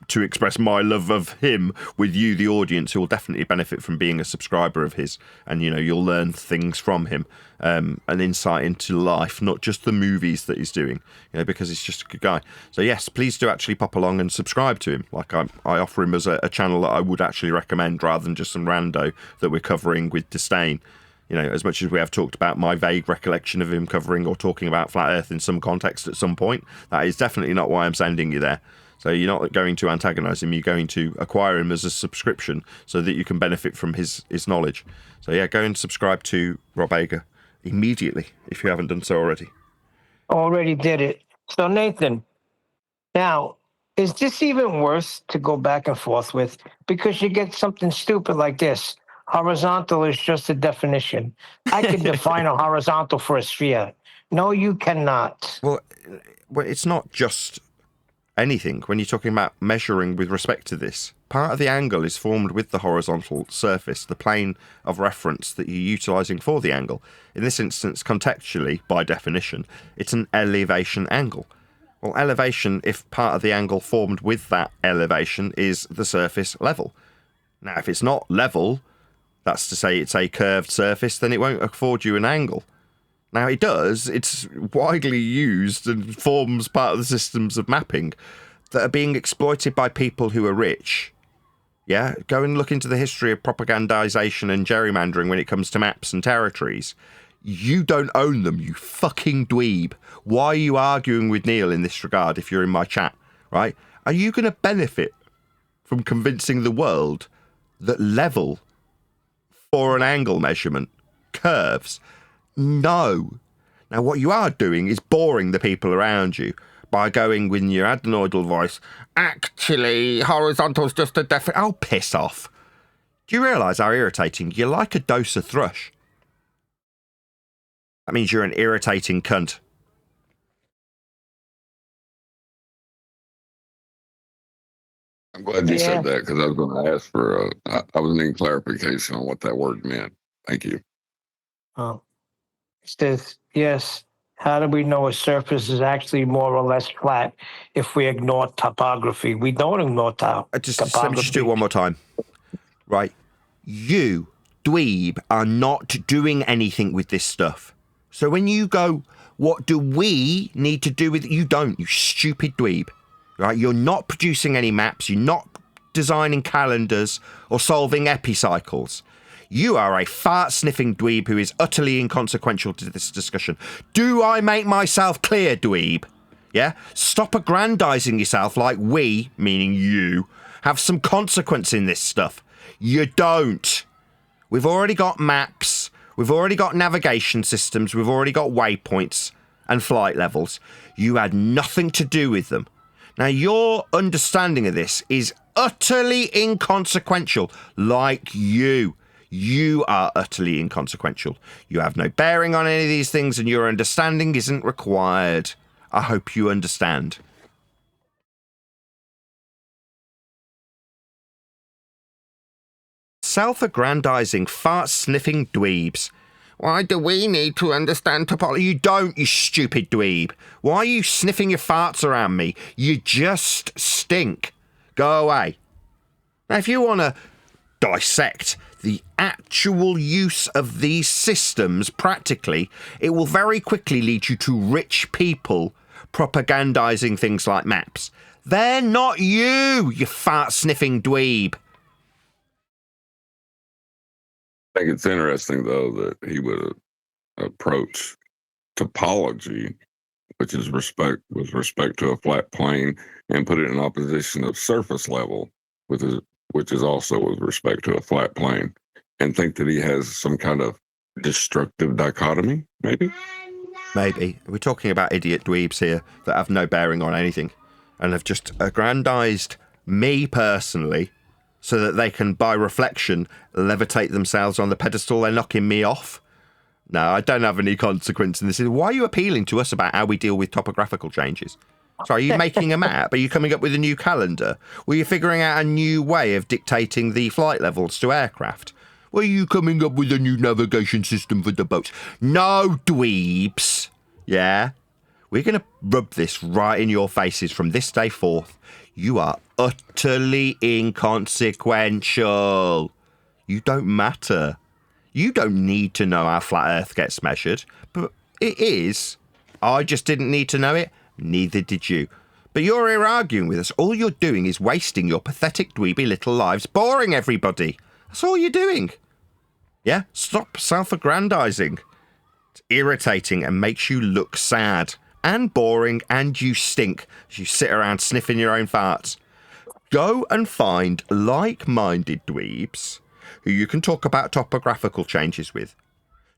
to express my love of him with you, the audience, who will definitely benefit from being a subscriber of his. And, you know, you'll learn things from him, an insight into life, not just the movies that he's doing, you know, because he's just a good guy. So, yes, please do actually pop along and subscribe to him. Like, I offer him as a channel that I would actually recommend rather than just some rando that we're covering with disdain. You know, as much as we have talked about my vague recollection of him covering or talking about Flat Earth in some context at some point, that is definitely not why I'm sending you there. So you're not going to antagonise him, you're going to acquire him as a subscription so that you can benefit from his knowledge. So yeah, go and subscribe to Rob Ager immediately if you haven't done so already. Already did it. So Nathan, now, is this even worse to go back and forth with? Because you get something stupid like this. Horizontal is just a definition. I can define a horizontal for a sphere. No, you cannot. Well, it's not just anything. When you're talking about measuring with respect to this, part of the angle is formed with the horizontal surface, the plane of reference that you're utilising for the angle. In this instance, contextually, by definition, it's an elevation angle. Well, elevation, if part of the angle formed with that elevation, is the surface level. Now, if it's not level, that's to say it's a curved surface, then it won't afford you an angle. Now, it does. It's widely used and forms part of the systems of mapping that are being exploited by people who are rich. Yeah, go and look into the history of propagandization and gerrymandering when it comes to maps and territories. You don't own them, you fucking dweeb. Why are you arguing with Neil in this regard if you're in my chat, right? Are you going to benefit from convincing the world that level for an angle measurement curves? No. Now, what you are doing is boring the people around you by going with your adenoidal voice, actually, horizontal's just a definite... Oh, piss off. Do you realise how irritating? You're like a dose of thrush. That means you're an irritating cunt. I'm glad you Yeah. said that because I was going to ask for I was needing clarification on what that word meant. Thank you. Oh. It says, yes. How do we know a surface is actually more or less flat if we ignore topography? We don't ignore topography. Let me just do it one more time. Right. You, dweeb, are not doing anything with this stuff. So when you go, what do we need to do with it? You don't, you stupid dweeb. Right? You're not producing any maps. You're not designing calendars or solving epicycles. You are a fart-sniffing dweeb who is utterly inconsequential to this discussion. Do I make myself clear, dweeb? Yeah? Stop aggrandizing yourself like we, meaning you, have some consequence in this stuff. You don't. We've already got maps. We've already got navigation systems. We've already got waypoints and flight levels. You had nothing to do with them. Now, your understanding of this is utterly inconsequential, like you. You are utterly inconsequential. You have no bearing on any of these things, and your understanding isn't required. I hope you understand. Self-aggrandizing, fart-sniffing dweebs. Why do we need to understand topology? You don't, you stupid dweeb. Why are you sniffing your farts around me? You just stink. Go away. Now, if you want to dissect the actual use of these systems practically, it will very quickly lead you to rich people propagandizing things like maps. They're not you, you fart-sniffing dweeb. I think it's interesting, though, that he would approach topology, which is with respect to a flat plane, and put it in opposition of surface level, which is also with respect to a flat plane, and think that he has some kind of destructive dichotomy, maybe? Maybe. We're talking about idiot dweebs here that have no bearing on anything and have just aggrandized me personally so that they can, by reflection, levitate themselves on the pedestal they're knocking me off. No, I don't have any consequence in this. Why are you appealing to us about how we deal with topographical changes? So are you making a map? Are you coming up with a new calendar? Were you figuring out a new way of dictating the flight levels to aircraft? Were you coming up with a new navigation system for the boats? No, dweebs. Yeah? We're going to rub this right in your faces from this day forth. You are utterly inconsequential. You don't matter. You don't need to know how flat Earth gets measured, but it is. I just didn't need to know it. Neither did you. But you're here arguing with us. All you're doing is wasting your pathetic dweeby little lives boring everybody. That's all you're doing. Yeah? Stop self-aggrandizing. It's irritating and makes you look sad and boring, and you stink as you sit around sniffing your own farts. Go and find like-minded dweebs who you can talk about topographical changes with,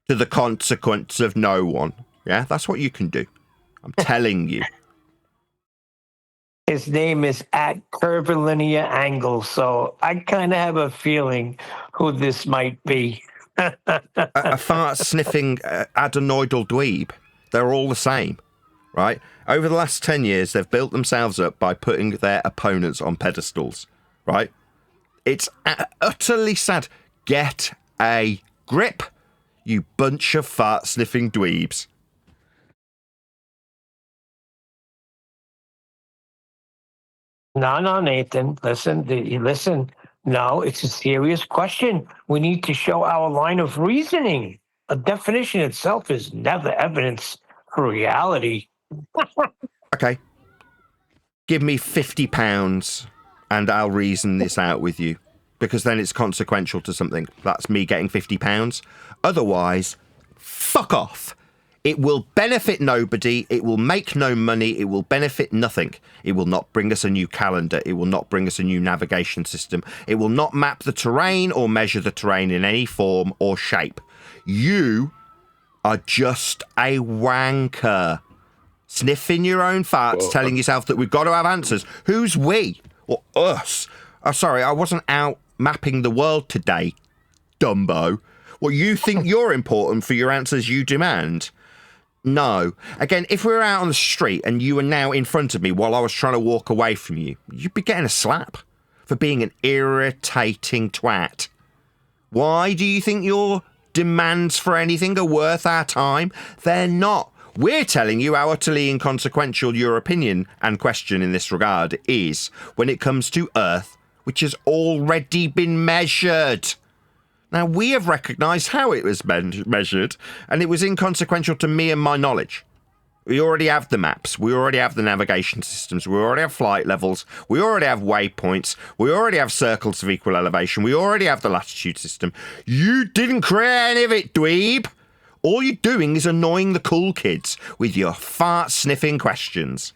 to the consequence of no one. Yeah, that's what you can do. I'm telling you. His name is at Curvilinear Angle, so I kind of have a feeling who this might be. A fart-sniffing adenoidal dweeb. They're all the same, right? Over the last 10 years, they've built themselves up by putting their opponents on pedestals, right? It's utterly sad. Get a grip, you bunch of fart-sniffing dweebs. No, Nathan. Listen. No, it's a serious question. We need to show our line of reasoning. A definition itself is never evidence for reality. Okay. Give me £50 and I'll reason this out with you. Because then it's consequential to something. That's me getting £50. Otherwise, fuck off. It will benefit nobody. It will make no money. It will benefit nothing. It will not bring us a new calendar. It will not bring us a new navigation system. It will not map the terrain or measure the terrain in any form or shape. You are just a wanker. Sniffing your own farts, telling yourself that we've got to have answers. Who's we? Or us? Oh, sorry, I wasn't out mapping the world today, Dumbo. Well, you think you're important for your answers you demand? No. Again, if we were out on the street and you were now in front of me while I was trying to walk away from you, you'd be getting a slap for being an irritating twat. Why do you think your demands for anything are worth our time? They're not. We're telling you how utterly inconsequential your opinion and question in this regard is when it comes to Earth, which has already been measured. Now, we have recognised how it was measured, and it was inconsequential to me and my knowledge. We already have the maps, we already have the navigation systems, we already have flight levels, we already have waypoints, we already have circles of equal elevation, we already have the latitude system. You didn't create any of it, dweeb! All you're doing is annoying the cool kids with your fart-sniffing questions.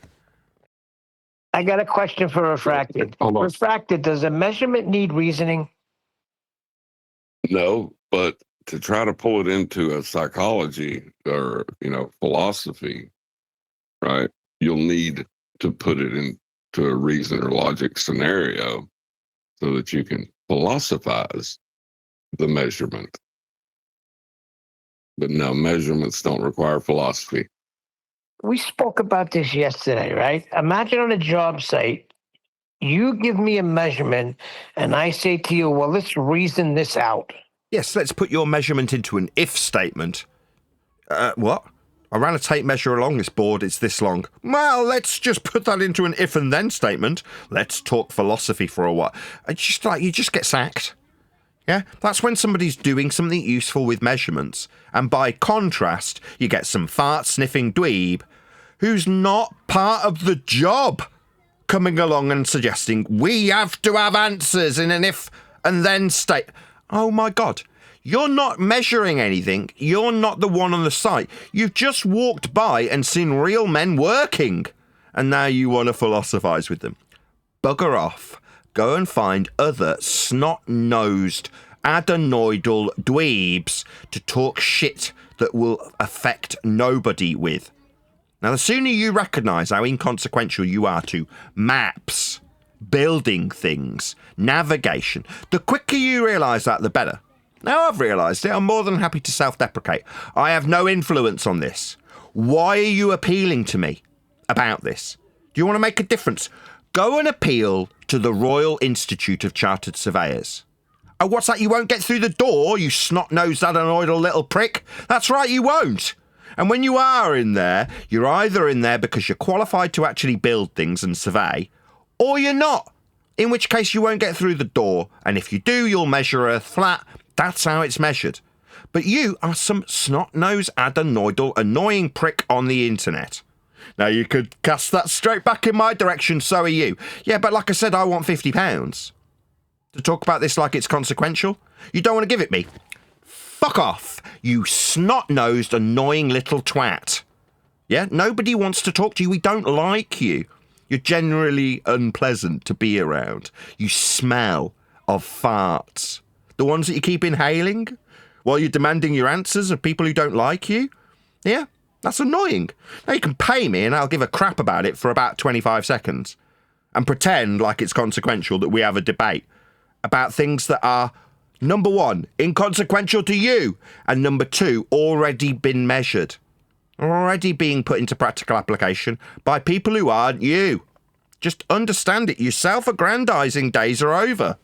I got a question for Refracted. Hold on. Refracted, does a measurement need reasoning? No, but to try to pull it into a psychology or, philosophy, right? You'll need to put it into a reason or logic scenario so that you can philosophize the measurement. But no, measurements don't require philosophy. We spoke about this yesterday, right? Imagine on a job site, you give me a measurement and I say to you, well, let's reason this out. Yes, let's put your measurement into an if statement. What? I ran a tape measure along this board, it's this long. Well, let's just put that into an if and then statement. Let's talk philosophy for a while. You just get sacked. Yeah, that's when somebody's doing something useful with measurements, and by contrast, you get some fart-sniffing dweeb who's not part of the job coming along and suggesting we have to have answers in an if and then state. Oh my God, you're not measuring anything. You're not the one on the site. You've just walked by and seen real men working, and now you want to philosophize with them. Bugger off. Go and find other snot-nosed, adenoidal dweebs to talk shit that will affect nobody with. Now, the sooner you recognise how inconsequential you are to maps, building things, navigation, the quicker you realise that, the better. Now I've realised it, I'm more than happy to self-deprecate. I have no influence on this. Why are you appealing to me about this? Do you want to make a difference? Go and appeal to the Royal Institute of Chartered Surveyors. Oh, what's that? You won't get through the door, you snot-nosed adenoidal little prick? That's right, you won't. And when you are in there, you're either in there because you're qualified to actually build things and survey, or you're not, in which case you won't get through the door, and if you do, you'll measure Earth flat. That's how it's measured. But you are some snot-nosed, adenoidal, annoying prick on the internet. Now, you could cast that straight back in my direction, so are you. Yeah, but like I said, I want £50. To talk about this like it's consequential? You don't want to give it me? Fuck off, you snot-nosed, annoying little twat. Yeah, nobody wants to talk to you. We don't like you. You're generally unpleasant to be around. You smell of farts. The ones that you keep inhaling while you're demanding your answers of people who don't like you. Yeah, that's annoying. Now, you can pay me and I'll give a crap about it for about 25 seconds and pretend like it's consequential that we have a debate about things that are, number one, inconsequential to you, and number two, already been measured, already being put into practical application by people who aren't you. Just understand it. Your self-aggrandizing days are over.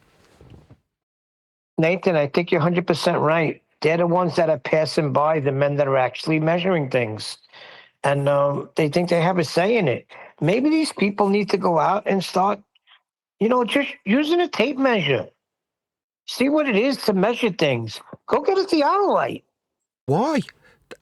Nathan, I think you're 100% right. They're the ones that are passing by the men that are actually measuring things. And they think they have a say in it. Maybe these people need to go out and start, just using a tape measure. See what it is to measure things. Go get a theodolite. Why?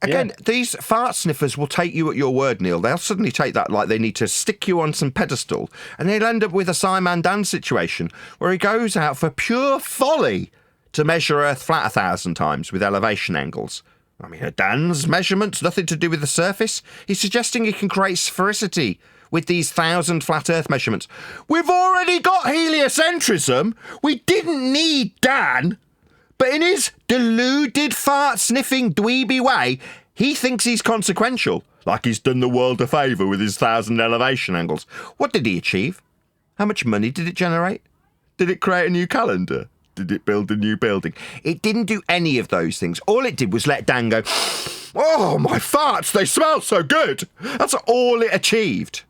Again, these fart sniffers will take you at your word, Neil. They'll suddenly take that like they need to stick you on some pedestal, and they'll end up with a Simon Dan situation where he goes out for pure folly to measure Earth flat 1,000 times with elevation angles. I mean, Dan's measurements, nothing to do with the surface. He's suggesting he can create sphericity with these 1,000 flat Earth measurements. We've already got heliocentrism. We didn't need Dan. But in his deluded, fart-sniffing, dweeby way, he thinks he's consequential, like he's done the world a favour with his 1,000 elevation angles. What did he achieve? How much money did it generate? Did it create a new calendar? Did it build a new building? It didn't do any of those things. All it did was let Dan go, oh, my farts, they smell so good. That's all it achieved.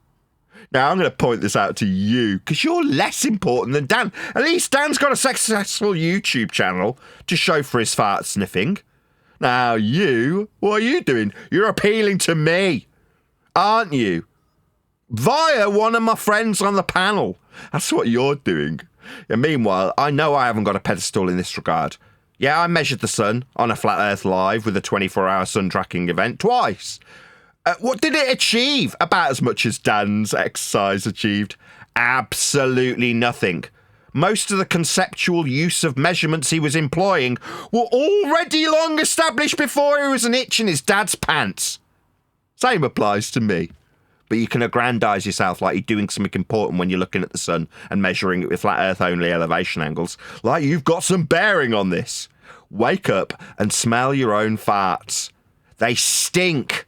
Now, I'm going to point this out to you, because you're less important than Dan. At least Dan's got a successful YouTube channel to show for his fart sniffing. Now, what are you doing? You're appealing to me, aren't you? Via one of my friends on the panel. That's what you're doing. And meanwhile, I know I haven't got a pedestal in this regard. Yeah, I measured the sun on a Flat Earth Live with a 24-hour sun tracking event twice. What did it achieve? About as much as Dan's exercise achieved. Absolutely nothing. Most of the conceptual use of measurements he was employing were already long established before he was an itch in his dad's pants. Same applies to me. But you can aggrandise yourself like you're doing something important when you're looking at the sun and measuring it with flat Earth only elevation angles, like you've got some bearing on this. Wake up and smell your own farts. They stink.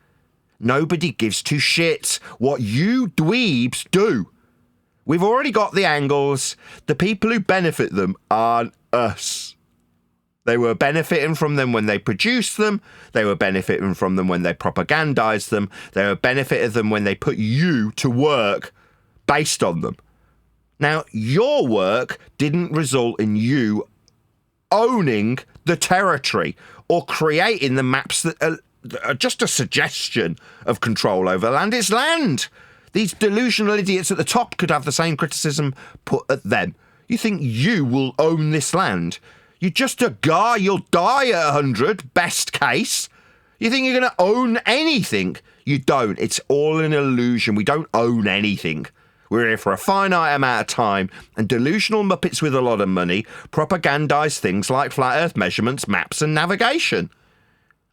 Nobody gives two shits what you dweebs do. We've already got the angles. The people who benefit them aren't us. They were benefiting from them when they produced them. They were benefiting from them when they propagandized them. They were benefiting them when they put you to work based on them. Now, your work didn't result in you owning the territory or creating the maps that are just a suggestion of control over land. It's land. These delusional idiots at the top could have the same criticism put at them. You think you will own this land? You're just a guy. You'll die at 100, best case. You think you're going to own anything? You don't. It's all an illusion. We don't own anything. We're here for a finite amount of time, and delusional muppets with a lot of money propagandise things like flat Earth measurements, maps, and navigation.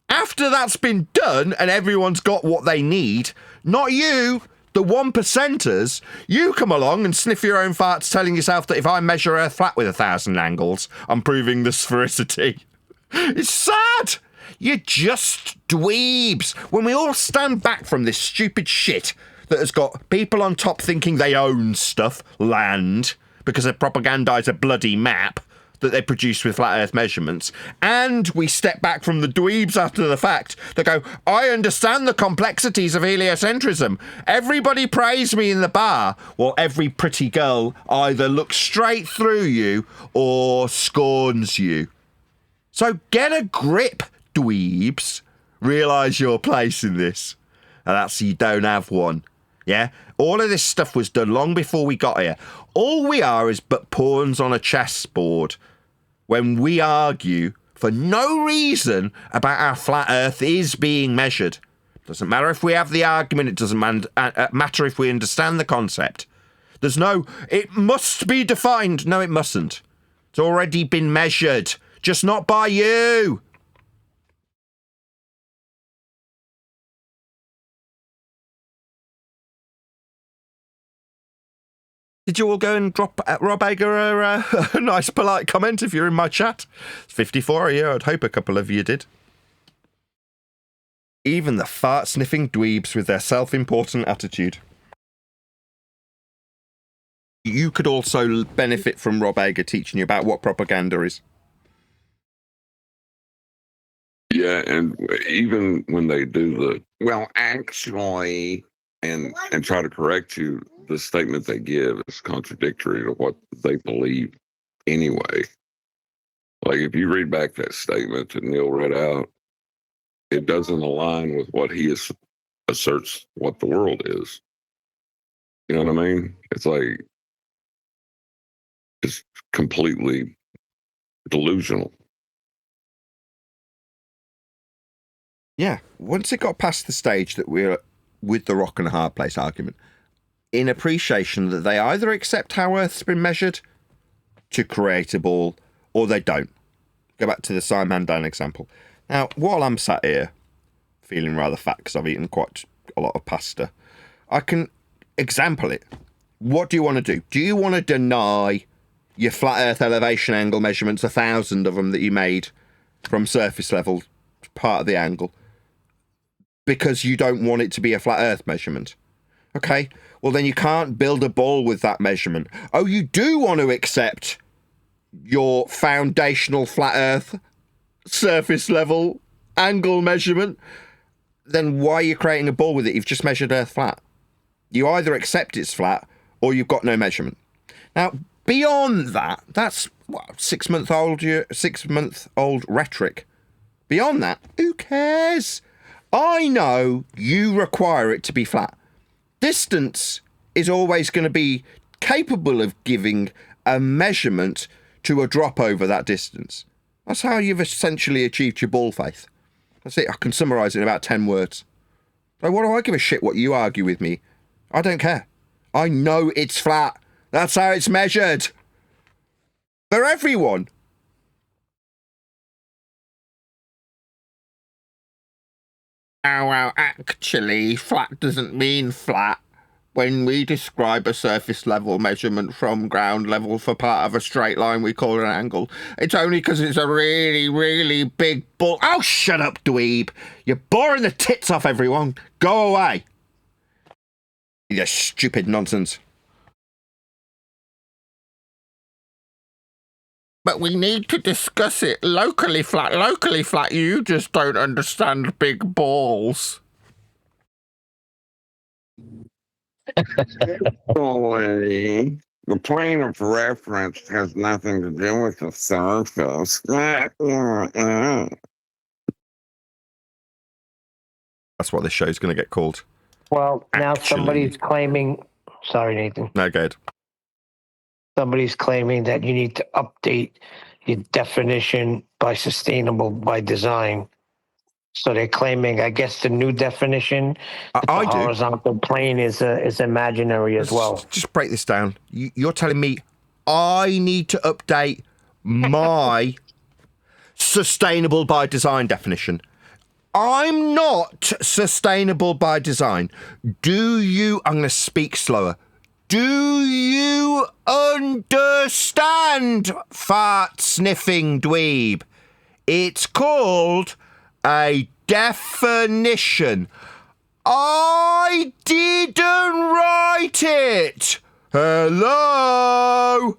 After that's been done and everyone's got what they need, not you, the 1%ers, you come along and sniff your own farts telling yourself that if I measure Earth flat with 1,000 angles, I'm proving the sphericity. It's sad. You're just dweebs. When we all stand back from this stupid shit that has got people on top thinking they own stuff, land, because they propagandise a bloody map that they produce with flat Earth measurements, and we step back from the dweebs after the fact that go, I understand the complexities of heliocentrism. Everybody praise me in the bar, while every pretty girl either looks straight through you or scorns you. So get a grip, dweebs. Realise your place in this. And that's you don't have one. Yeah? All of this stuff was done long before we got here. All we are is but pawns on a chessboard when we argue for no reason about how flat Earth is being measured. Doesn't matter if we have the argument. It doesn't matter if we understand the concept. There's no, it must be defined. No, it mustn't. It's already been measured, just not by you. Did you all go and drop Rob Ager a nice polite comment if you're in my chat? It's 54 of you. I'd hope a couple of you did. Even the fart-sniffing dweebs with their self-important attitude. You could also benefit from Rob Ager teaching you about what propaganda is. Yeah, and even when they do the, well, actually, and try to correct you, the statement they give is contradictory to what they believe anyway. Like, if you read back that statement that Neil read out, it doesn't align with what he asserts what the world is. You know what I mean? It's like, it's completely delusional. Yeah, once it got past the stage that we're with the rock and a hard place argument, in appreciation that they either accept how Earth's been measured to create a ball, or they don't. Go back to the Simon Dan example. Now, while I'm sat here, feeling rather fat because I've eaten quite a lot of pasta, I can example it. What do you want to do? Do you want to deny your flat Earth elevation angle measurements, 1,000 of them that you made from surface level, part of the angle, because you don't want it to be a flat Earth measurement? Okay, well then you can't build a ball with that measurement. Oh, you do want to accept your foundational flat Earth surface level angle measurement? Then why are you creating a ball with it? You've just measured Earth flat. You either accept it's flat or you've got no measurement. Now, beyond that, that's what, 6 month old rhetoric. Beyond that, who cares? I know you require it to be flat. Distance is always going to be capable of giving a measurement to a drop over that distance. That's how you've essentially achieved your ball faith. That's it. I can summarise it in about 10 words. So what do I give a shit what you argue with me? I don't care. I know it's flat. That's how it's measured. For everyone. Oh, well, actually, flat doesn't mean flat. When we describe a surface level measurement from ground level for part of a straight line, we call it an angle. It's only because it's a really, really big ball. Oh, shut up, dweeb. You're boring the tits off everyone. Go away. You stupid nonsense. But we need to discuss it locally flat. Locally flat, you just don't understand big balls. Actually, the plane of reference has nothing to do with the surface. That's what this show's going to get called. Well, now Actually. somebody's claiming. Sorry, Nathan. No, good. Somebody's claiming that you need to update your definition by sustainable by design. So they're claiming, I guess, the new definition. I the do. Horizontal plane is imaginary as well. Just break this down. You're telling me I need to update my sustainable by design definition. I'm not sustainable by design. Do you? I'm going to speak slower. Do you understand, fart sniffing dweeb? It's called a definition. I didn't write it. Hello?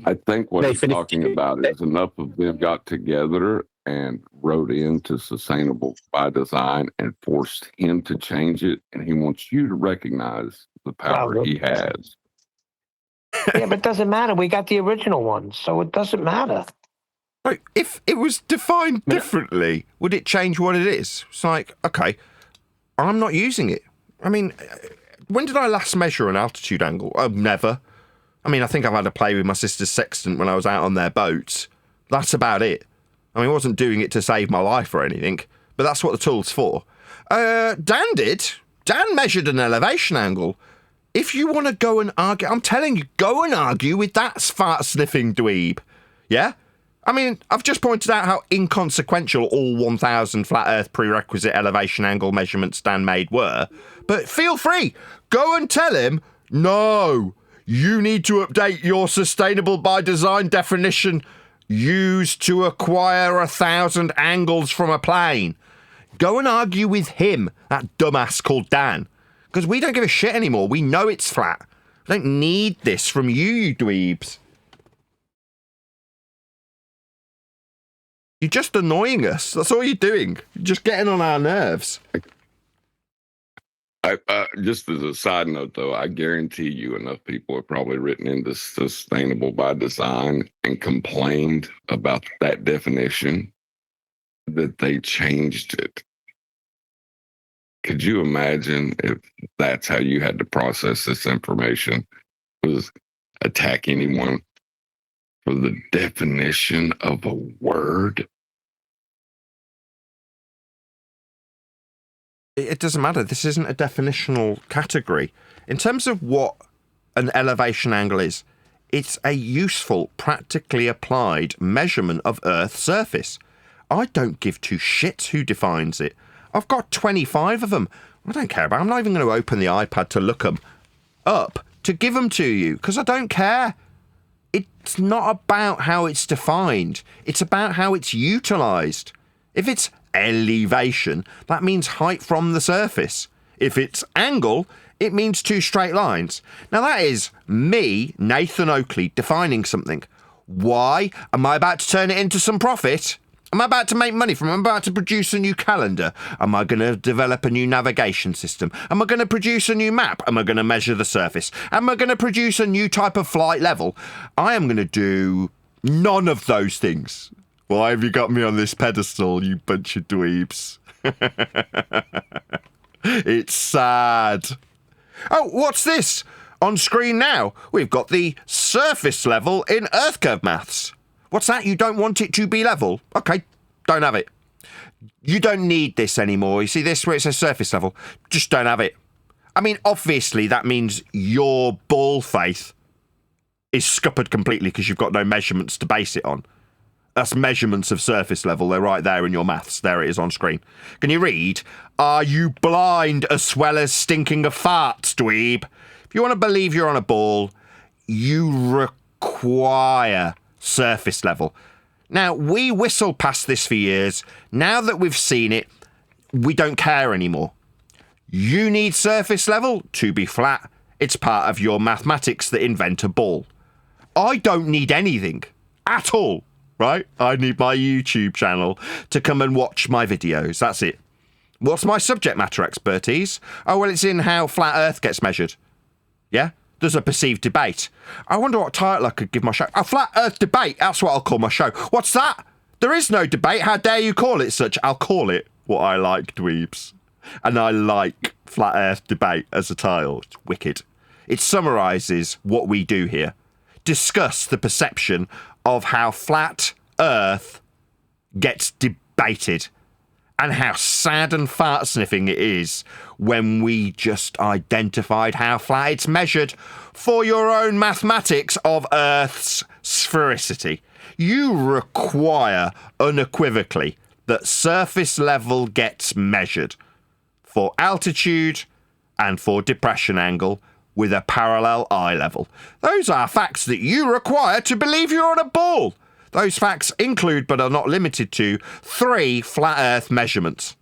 I think what he's talking about is enough of them got together and wrote into sustainable by design and forced him to change it. And he wants you to recognize the power he has. Yeah, but it doesn't matter. We got the original one, so it doesn't matter. Like, if it was defined differently, would it change what it is? It's like, okay, I'm not using it. I mean, when did I last measure an altitude angle? Oh, never. I mean, I think I've had a play with my sister's sextant when I was out on their boats. That's about it. I mean, I wasn't doing it to save my life or anything, but that's what the tool's for. Dan did. Dan measured an elevation angle. If you want to go and argue, I'm telling you, go and argue with that fart-sniffing dweeb. Yeah? I mean, I've just pointed out how inconsequential all 1,000 flat Earth prerequisite elevation angle measurements Dan made were, but feel free, go and tell him, no, you need to update your sustainable by design definition used to acquire 1,000 angles from a plane. Go and argue with him, that dumbass called Dan, because we don't give a shit anymore. We know it's flat. We don't need this from you dweebs. You're just annoying us. That's all you're doing. You're just getting on our nerves. Just as a side note, though, I guarantee you enough people have probably written into sustainable by design and complained about that definition that they changed it. Could you imagine if that's how you had to process this information, was attack anyone for the definition of a word? It doesn't matter. This isn't a definitional category. In terms of what an elevation angle is, it's a useful, practically applied measurement of Earth's surface. I don't give two shits who defines it. I've got 25 of them. I don't care about them. I'm not even going to open the iPad to look them up, to give them to you, because I don't care. It's not about how it's defined. It's about how it's utilised. If it's elevation, that means height from the surface. If it's angle, it means two straight lines. Now that is me, Nathan Oakley, defining something. Why? Am I about to turn it into some profit? Am I about to make money from it? Am I about to produce a new calendar? Am I going to develop a new navigation system? Am I going to produce a new map? Am I going to measure the surface? Am I going to produce a new type of flight level? I am going to do none of those things. Why have you got me on this pedestal, you bunch of dweebs? It's sad. Oh, what's this? On screen now, we've got the surface level in Earth curve maths. What's that? You don't want it to be level? Okay, don't have it. You don't need this anymore. You see this where it says surface level? Just don't have it. I mean, obviously that means your ball faith is scuppered completely because you've got no measurements to base it on. That's measurements of surface level. They're right there in your maths. There it is on screen. Can you read? Are you blind as well as stinking of farts, dweeb? If you want to believe you're on a ball, you require surface level. Now, we whistled past this for years. Now that we've seen it, we don't care anymore. You need surface level to be flat. It's part of your mathematics that invent a ball. I don't need anything at all, right? I need my YouTube channel to come and watch my videos. That's it. What's my subject matter expertise? Oh, well, it's in how flat Earth gets measured. Yeah? There's a perceived debate. I wonder what title I could give my show. A flat Earth debate. That's what I'll call my show. What's that? There is no debate. How dare you call it such? I'll call it what I like, dweebs. And I like flat Earth debate as a title. It's wicked. It summarises what we do here. Discuss the perception of how flat Earth gets debated and how sad and fart sniffing it is when we just identified how flat it's measured for your own mathematics of Earth's sphericity. You require unequivocally that surface level gets measured for altitude and for depression angle with a parallel eye level. Those are facts that you require to believe you're on a ball. Those facts include, but are not limited to, 3 flat Earth measurements.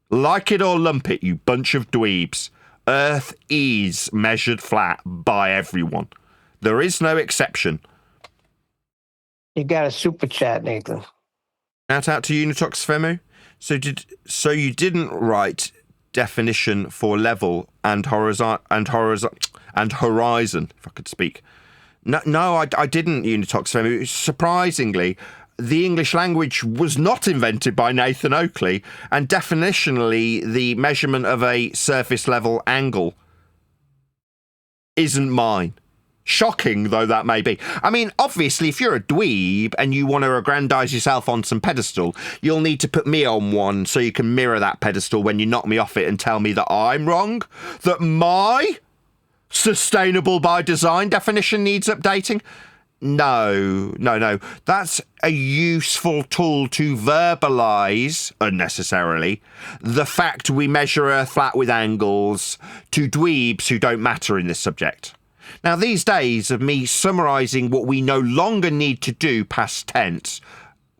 Like it or lump it, you bunch of dweebs. Earth is measured flat by everyone. There is no exception. You got a super chat, Nathan. Shout out to Unitox Femu. So you didn't write definition for level and horizon, if I could speak. No, I didn't, Unitox Femu. Surprisingly, the English language was not invented by Nathan Oakley, and definitionally the measurement of a surface level angle isn't mine. Shocking though that may be. I mean, obviously, if you're a dweeb and you want to aggrandize yourself on some pedestal, you'll need to put me on one so you can mirror that pedestal when you knock me off it and tell me that I'm wrong, that my sustainable by design definition needs updating. No. That's a useful tool to verbalise, unnecessarily, the fact we measure Earth flat with angles to dweebs who don't matter in this subject. Now, these days of me summarising what we no longer need to do past tense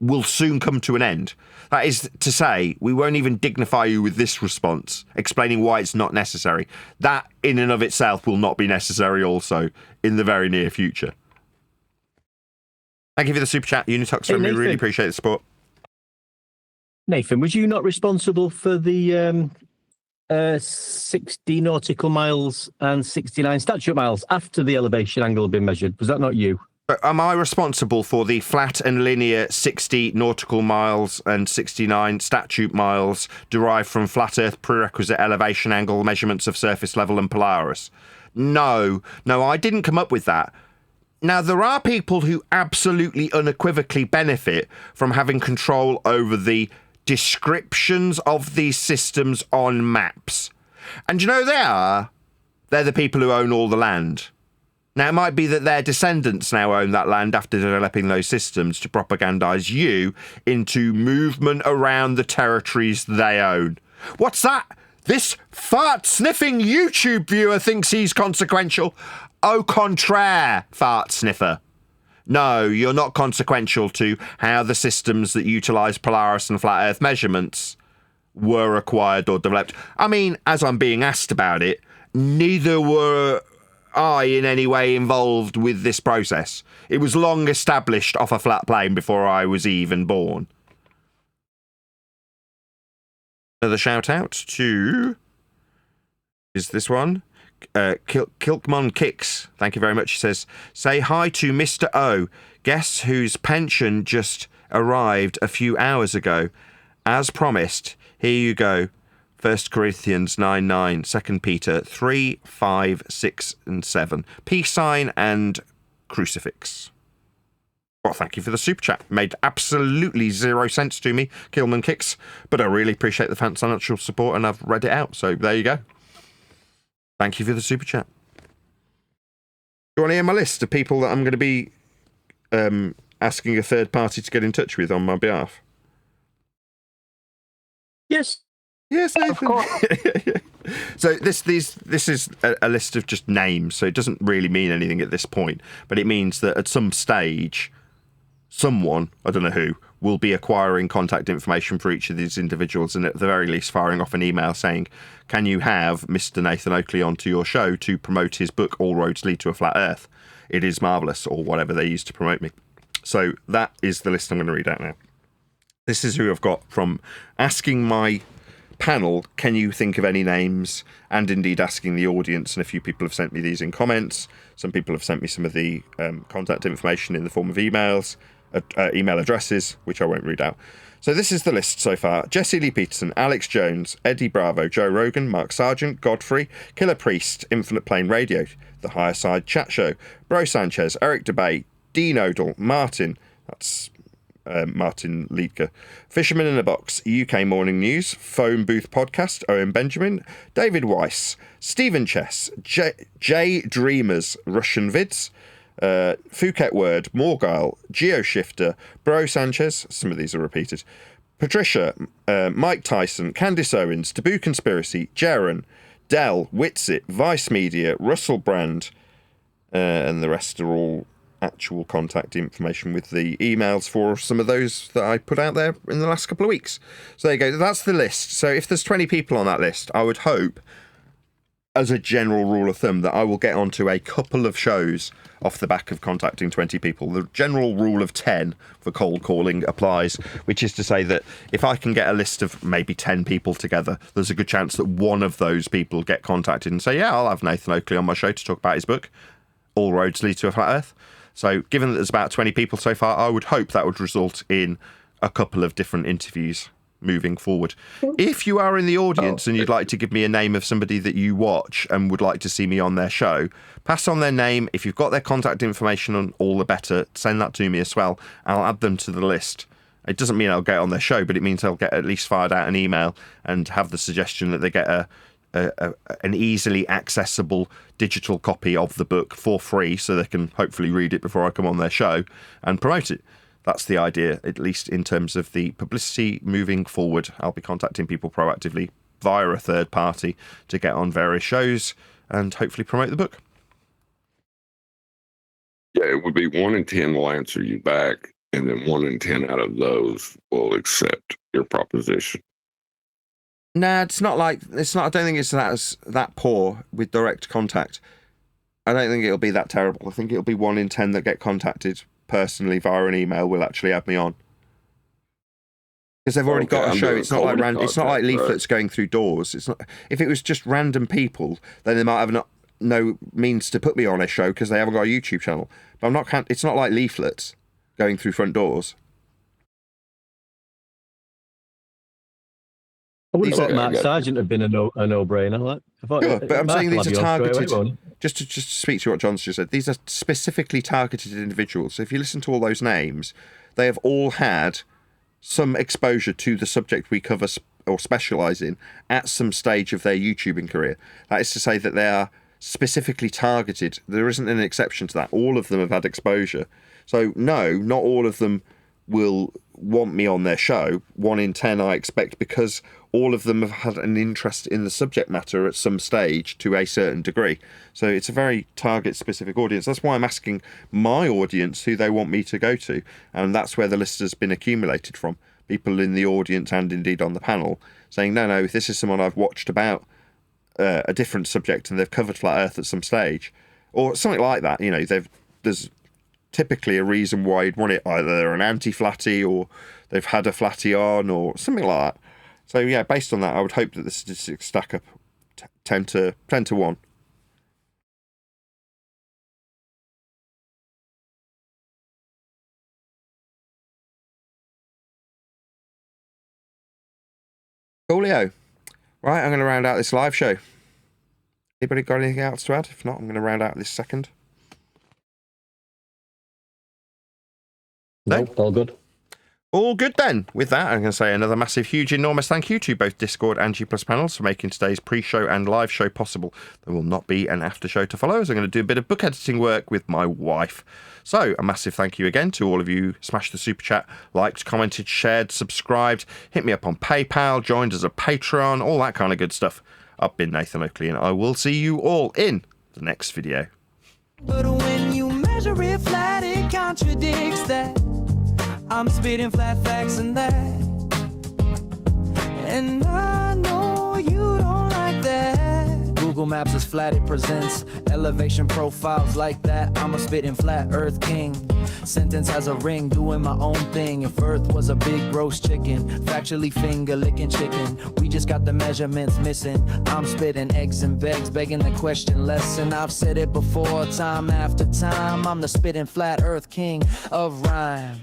will soon come to an end. That is to say, we won't even dignify you with this response, explaining why it's not necessary. That, in and of itself, will not be necessary also in the very near future. Thank you for the super chat, Unitox. Hey, We Nathan. really appreciate the support. Nathan, was you not responsible for the 60 nautical miles and 69 statute miles after the elevation angle had been measured? Was that not you? But am I responsible for the flat and linear 60 nautical miles and 69 statute miles derived from flat Earth prerequisite elevation angle measurements of surface level and Polaris? No, I didn't come up with that. Now, there are people who absolutely unequivocally benefit from having control over the descriptions of these systems on maps. And you know they're the people who own all the land. Now, it might be that their descendants now own that land after developing those systems to propagandise you into movement around the territories they own. What's that? This fart-sniffing YouTube viewer thinks he's consequential. Au contraire, fart sniffer. No, you're not consequential to how the systems that utilise Polaris and flat Earth measurements were acquired or developed. I mean, as I'm being asked about it, neither were I in any way involved with this process. It was long established off a flat plane before I was even born. Another shout out to... is this one? Kilkmon Kicks, thank you very much. He says, say hi to Mr. O. Guess whose pension just arrived a few hours ago? As promised, here you go. 1 Corinthians 9:9, 2 Peter 3, 5, 6, and 7. Peace sign and crucifix. Well, thank you for the super chat. Made absolutely zero sense to me, Kilman Kicks, but I really appreciate the financial support and I've read it out, so there you go. Thank you for the super chat. Do you want to hear my list of people that I'm going to be asking a third party to get in touch with on my behalf? Yes. Yes, Nathan. Of course. So this is a list of just names, so it doesn't really mean anything at this point, but it means that at some stage, someone, I don't know who, will be acquiring contact information for each of these individuals and at the very least firing off an email saying, can you have Mr. Nathan Oakley onto your show to promote his book, All Roads Lead to a Flat Earth? It is marvellous, or whatever they use to promote me. So that is the list I'm going to read out now. This is who I've got from asking my panel, can you think of any names, and indeed asking the audience, and a few people have sent me these in comments. Some people have sent me some of the contact information in the form of emails, email addresses, which I won't read out. So this is the list so far. Jesse Lee Peterson, Alex Jones, Eddie Bravo, Joe Rogan, Mark Sargent, Godfrey, Killer Priest, Infinite Plane Radio, The Higher Side Chat Show, Bro Sanchez, Eric DeBay, D Nodal, Martin, that's Martin Liedke, Fisherman in a Box, UK Morning News, Phone Booth Podcast, Owen Benjamin, David Weiss, Stephen Chess, J Dreamers, Russian Vids, Phuket Word, Morgile, GeoShifter, Bro Sanchez, some of these are repeated, Patricia, Mike Tyson, Candice Owens, Taboo Conspiracy, Jaren, Dell, Witsit, Vice Media, Russell Brand, and the rest are all actual contact information with the emails for some of those that I put out there in the last couple of weeks. So there you go. That's the list. So if there's 20 people on that list, I would hope, as a general rule of thumb, that I will get onto a couple of shows off the back of contacting 20 people. The general rule of 10 for cold calling applies, which is to say that if I can get a list of maybe 10 people together, there's a good chance that one of those people get contacted and say, yeah, I'll have Nathan Oakley on my show to talk about his book, All Roads Lead to a Flat Earth. So given that there's about 20 people so far, I would hope that would result in a couple of different interviews moving forward. If you are in the audience and you'd like to give me a name of somebody that you watch and would like to see me on their show, pass on their name. If you've got their contact information, on all the better, send that to me as well. I'll add them to the list. It doesn't mean I'll get on their show, but it means I'll get at least fired out an email and have the suggestion that they get an easily accessible digital copy of the book for free, so they can hopefully read it before I come on their show and promote it. That's the idea, at least in terms of the publicity moving forward. I'll be contacting people proactively via a third party to get on various shows and hopefully promote the book. Yeah, it would be 1 in 10 will answer you back, and then 1 in 10 out of those will accept your proposition. Nah, it's not. I don't think it's that poor with direct contact. I don't think it'll be that terrible. I think it'll be 1 in 10 that get contacted personally via an email will actually add me on, because they've already got a show. It's not like it's not like leaflets going through doors. It's not. If it was just random people, then they might have no means to put me on a show because they haven't got a YouTube channel. But I'm not. It's not like leaflets going through front doors. I would have thought Mark Sargent had been a no-brainer. Like, But I'm saying these are targeted. Away, just to speak to what John's just said, these are specifically targeted individuals. So if you listen to all those names, they have all had some exposure to the subject we cover or specialise in at some stage of their YouTubing career. That is to say that they are specifically targeted. There isn't an exception to that. All of them have had exposure. So no, not all of them will want me on their show. 1 in 10 I expect, because all of them have had an interest in the subject matter at some stage to a certain degree. So it's a very target specific audience. That's why I'm asking my audience who they want me to go to, and that's where the list has been accumulated from. People in the audience and indeed on the panel saying, no, this is someone I've watched about a different subject and they've covered flat earth at some stage or something like that. You know, there's typically a reason why you'd want it. Either they're an anti-flatty or they've had a flatty on or something like that. So yeah, based on that, I would hope that the statistics stack up 10 to 1. Coolio. Right, I'm going to round out this live show. Anybody got anything else to add? If not, I'm going to round out this second. No, all good. All good then. With that, I'm going to say another massive, huge, enormous thank you to both Discord and G+ panels for making today's pre-show and live show possible. There will not be an after show to follow, as I'm going to do a bit of book editing work with my wife. So a massive thank you again to all of you. Smashed the super chat, liked, commented, shared, subscribed, hit me up on PayPal, joined as a Patreon, all that kind of good stuff. I've been Nathan Oakley, and I will see you all in the next video. But when you measure it flat, it contradicts that. I'm spitting flat facts and that. And I know you don't like that. Google Maps is flat, it presents elevation profiles like that. I'm a spitting flat earth king. Sentence has a ring, doing my own thing. If earth was a big roast chicken, factually finger licking chicken. We just got the measurements missing. I'm spitting eggs and begs, begging the question lesson. I've said it before, time after time. I'm the spitting flat earth king of rhyme.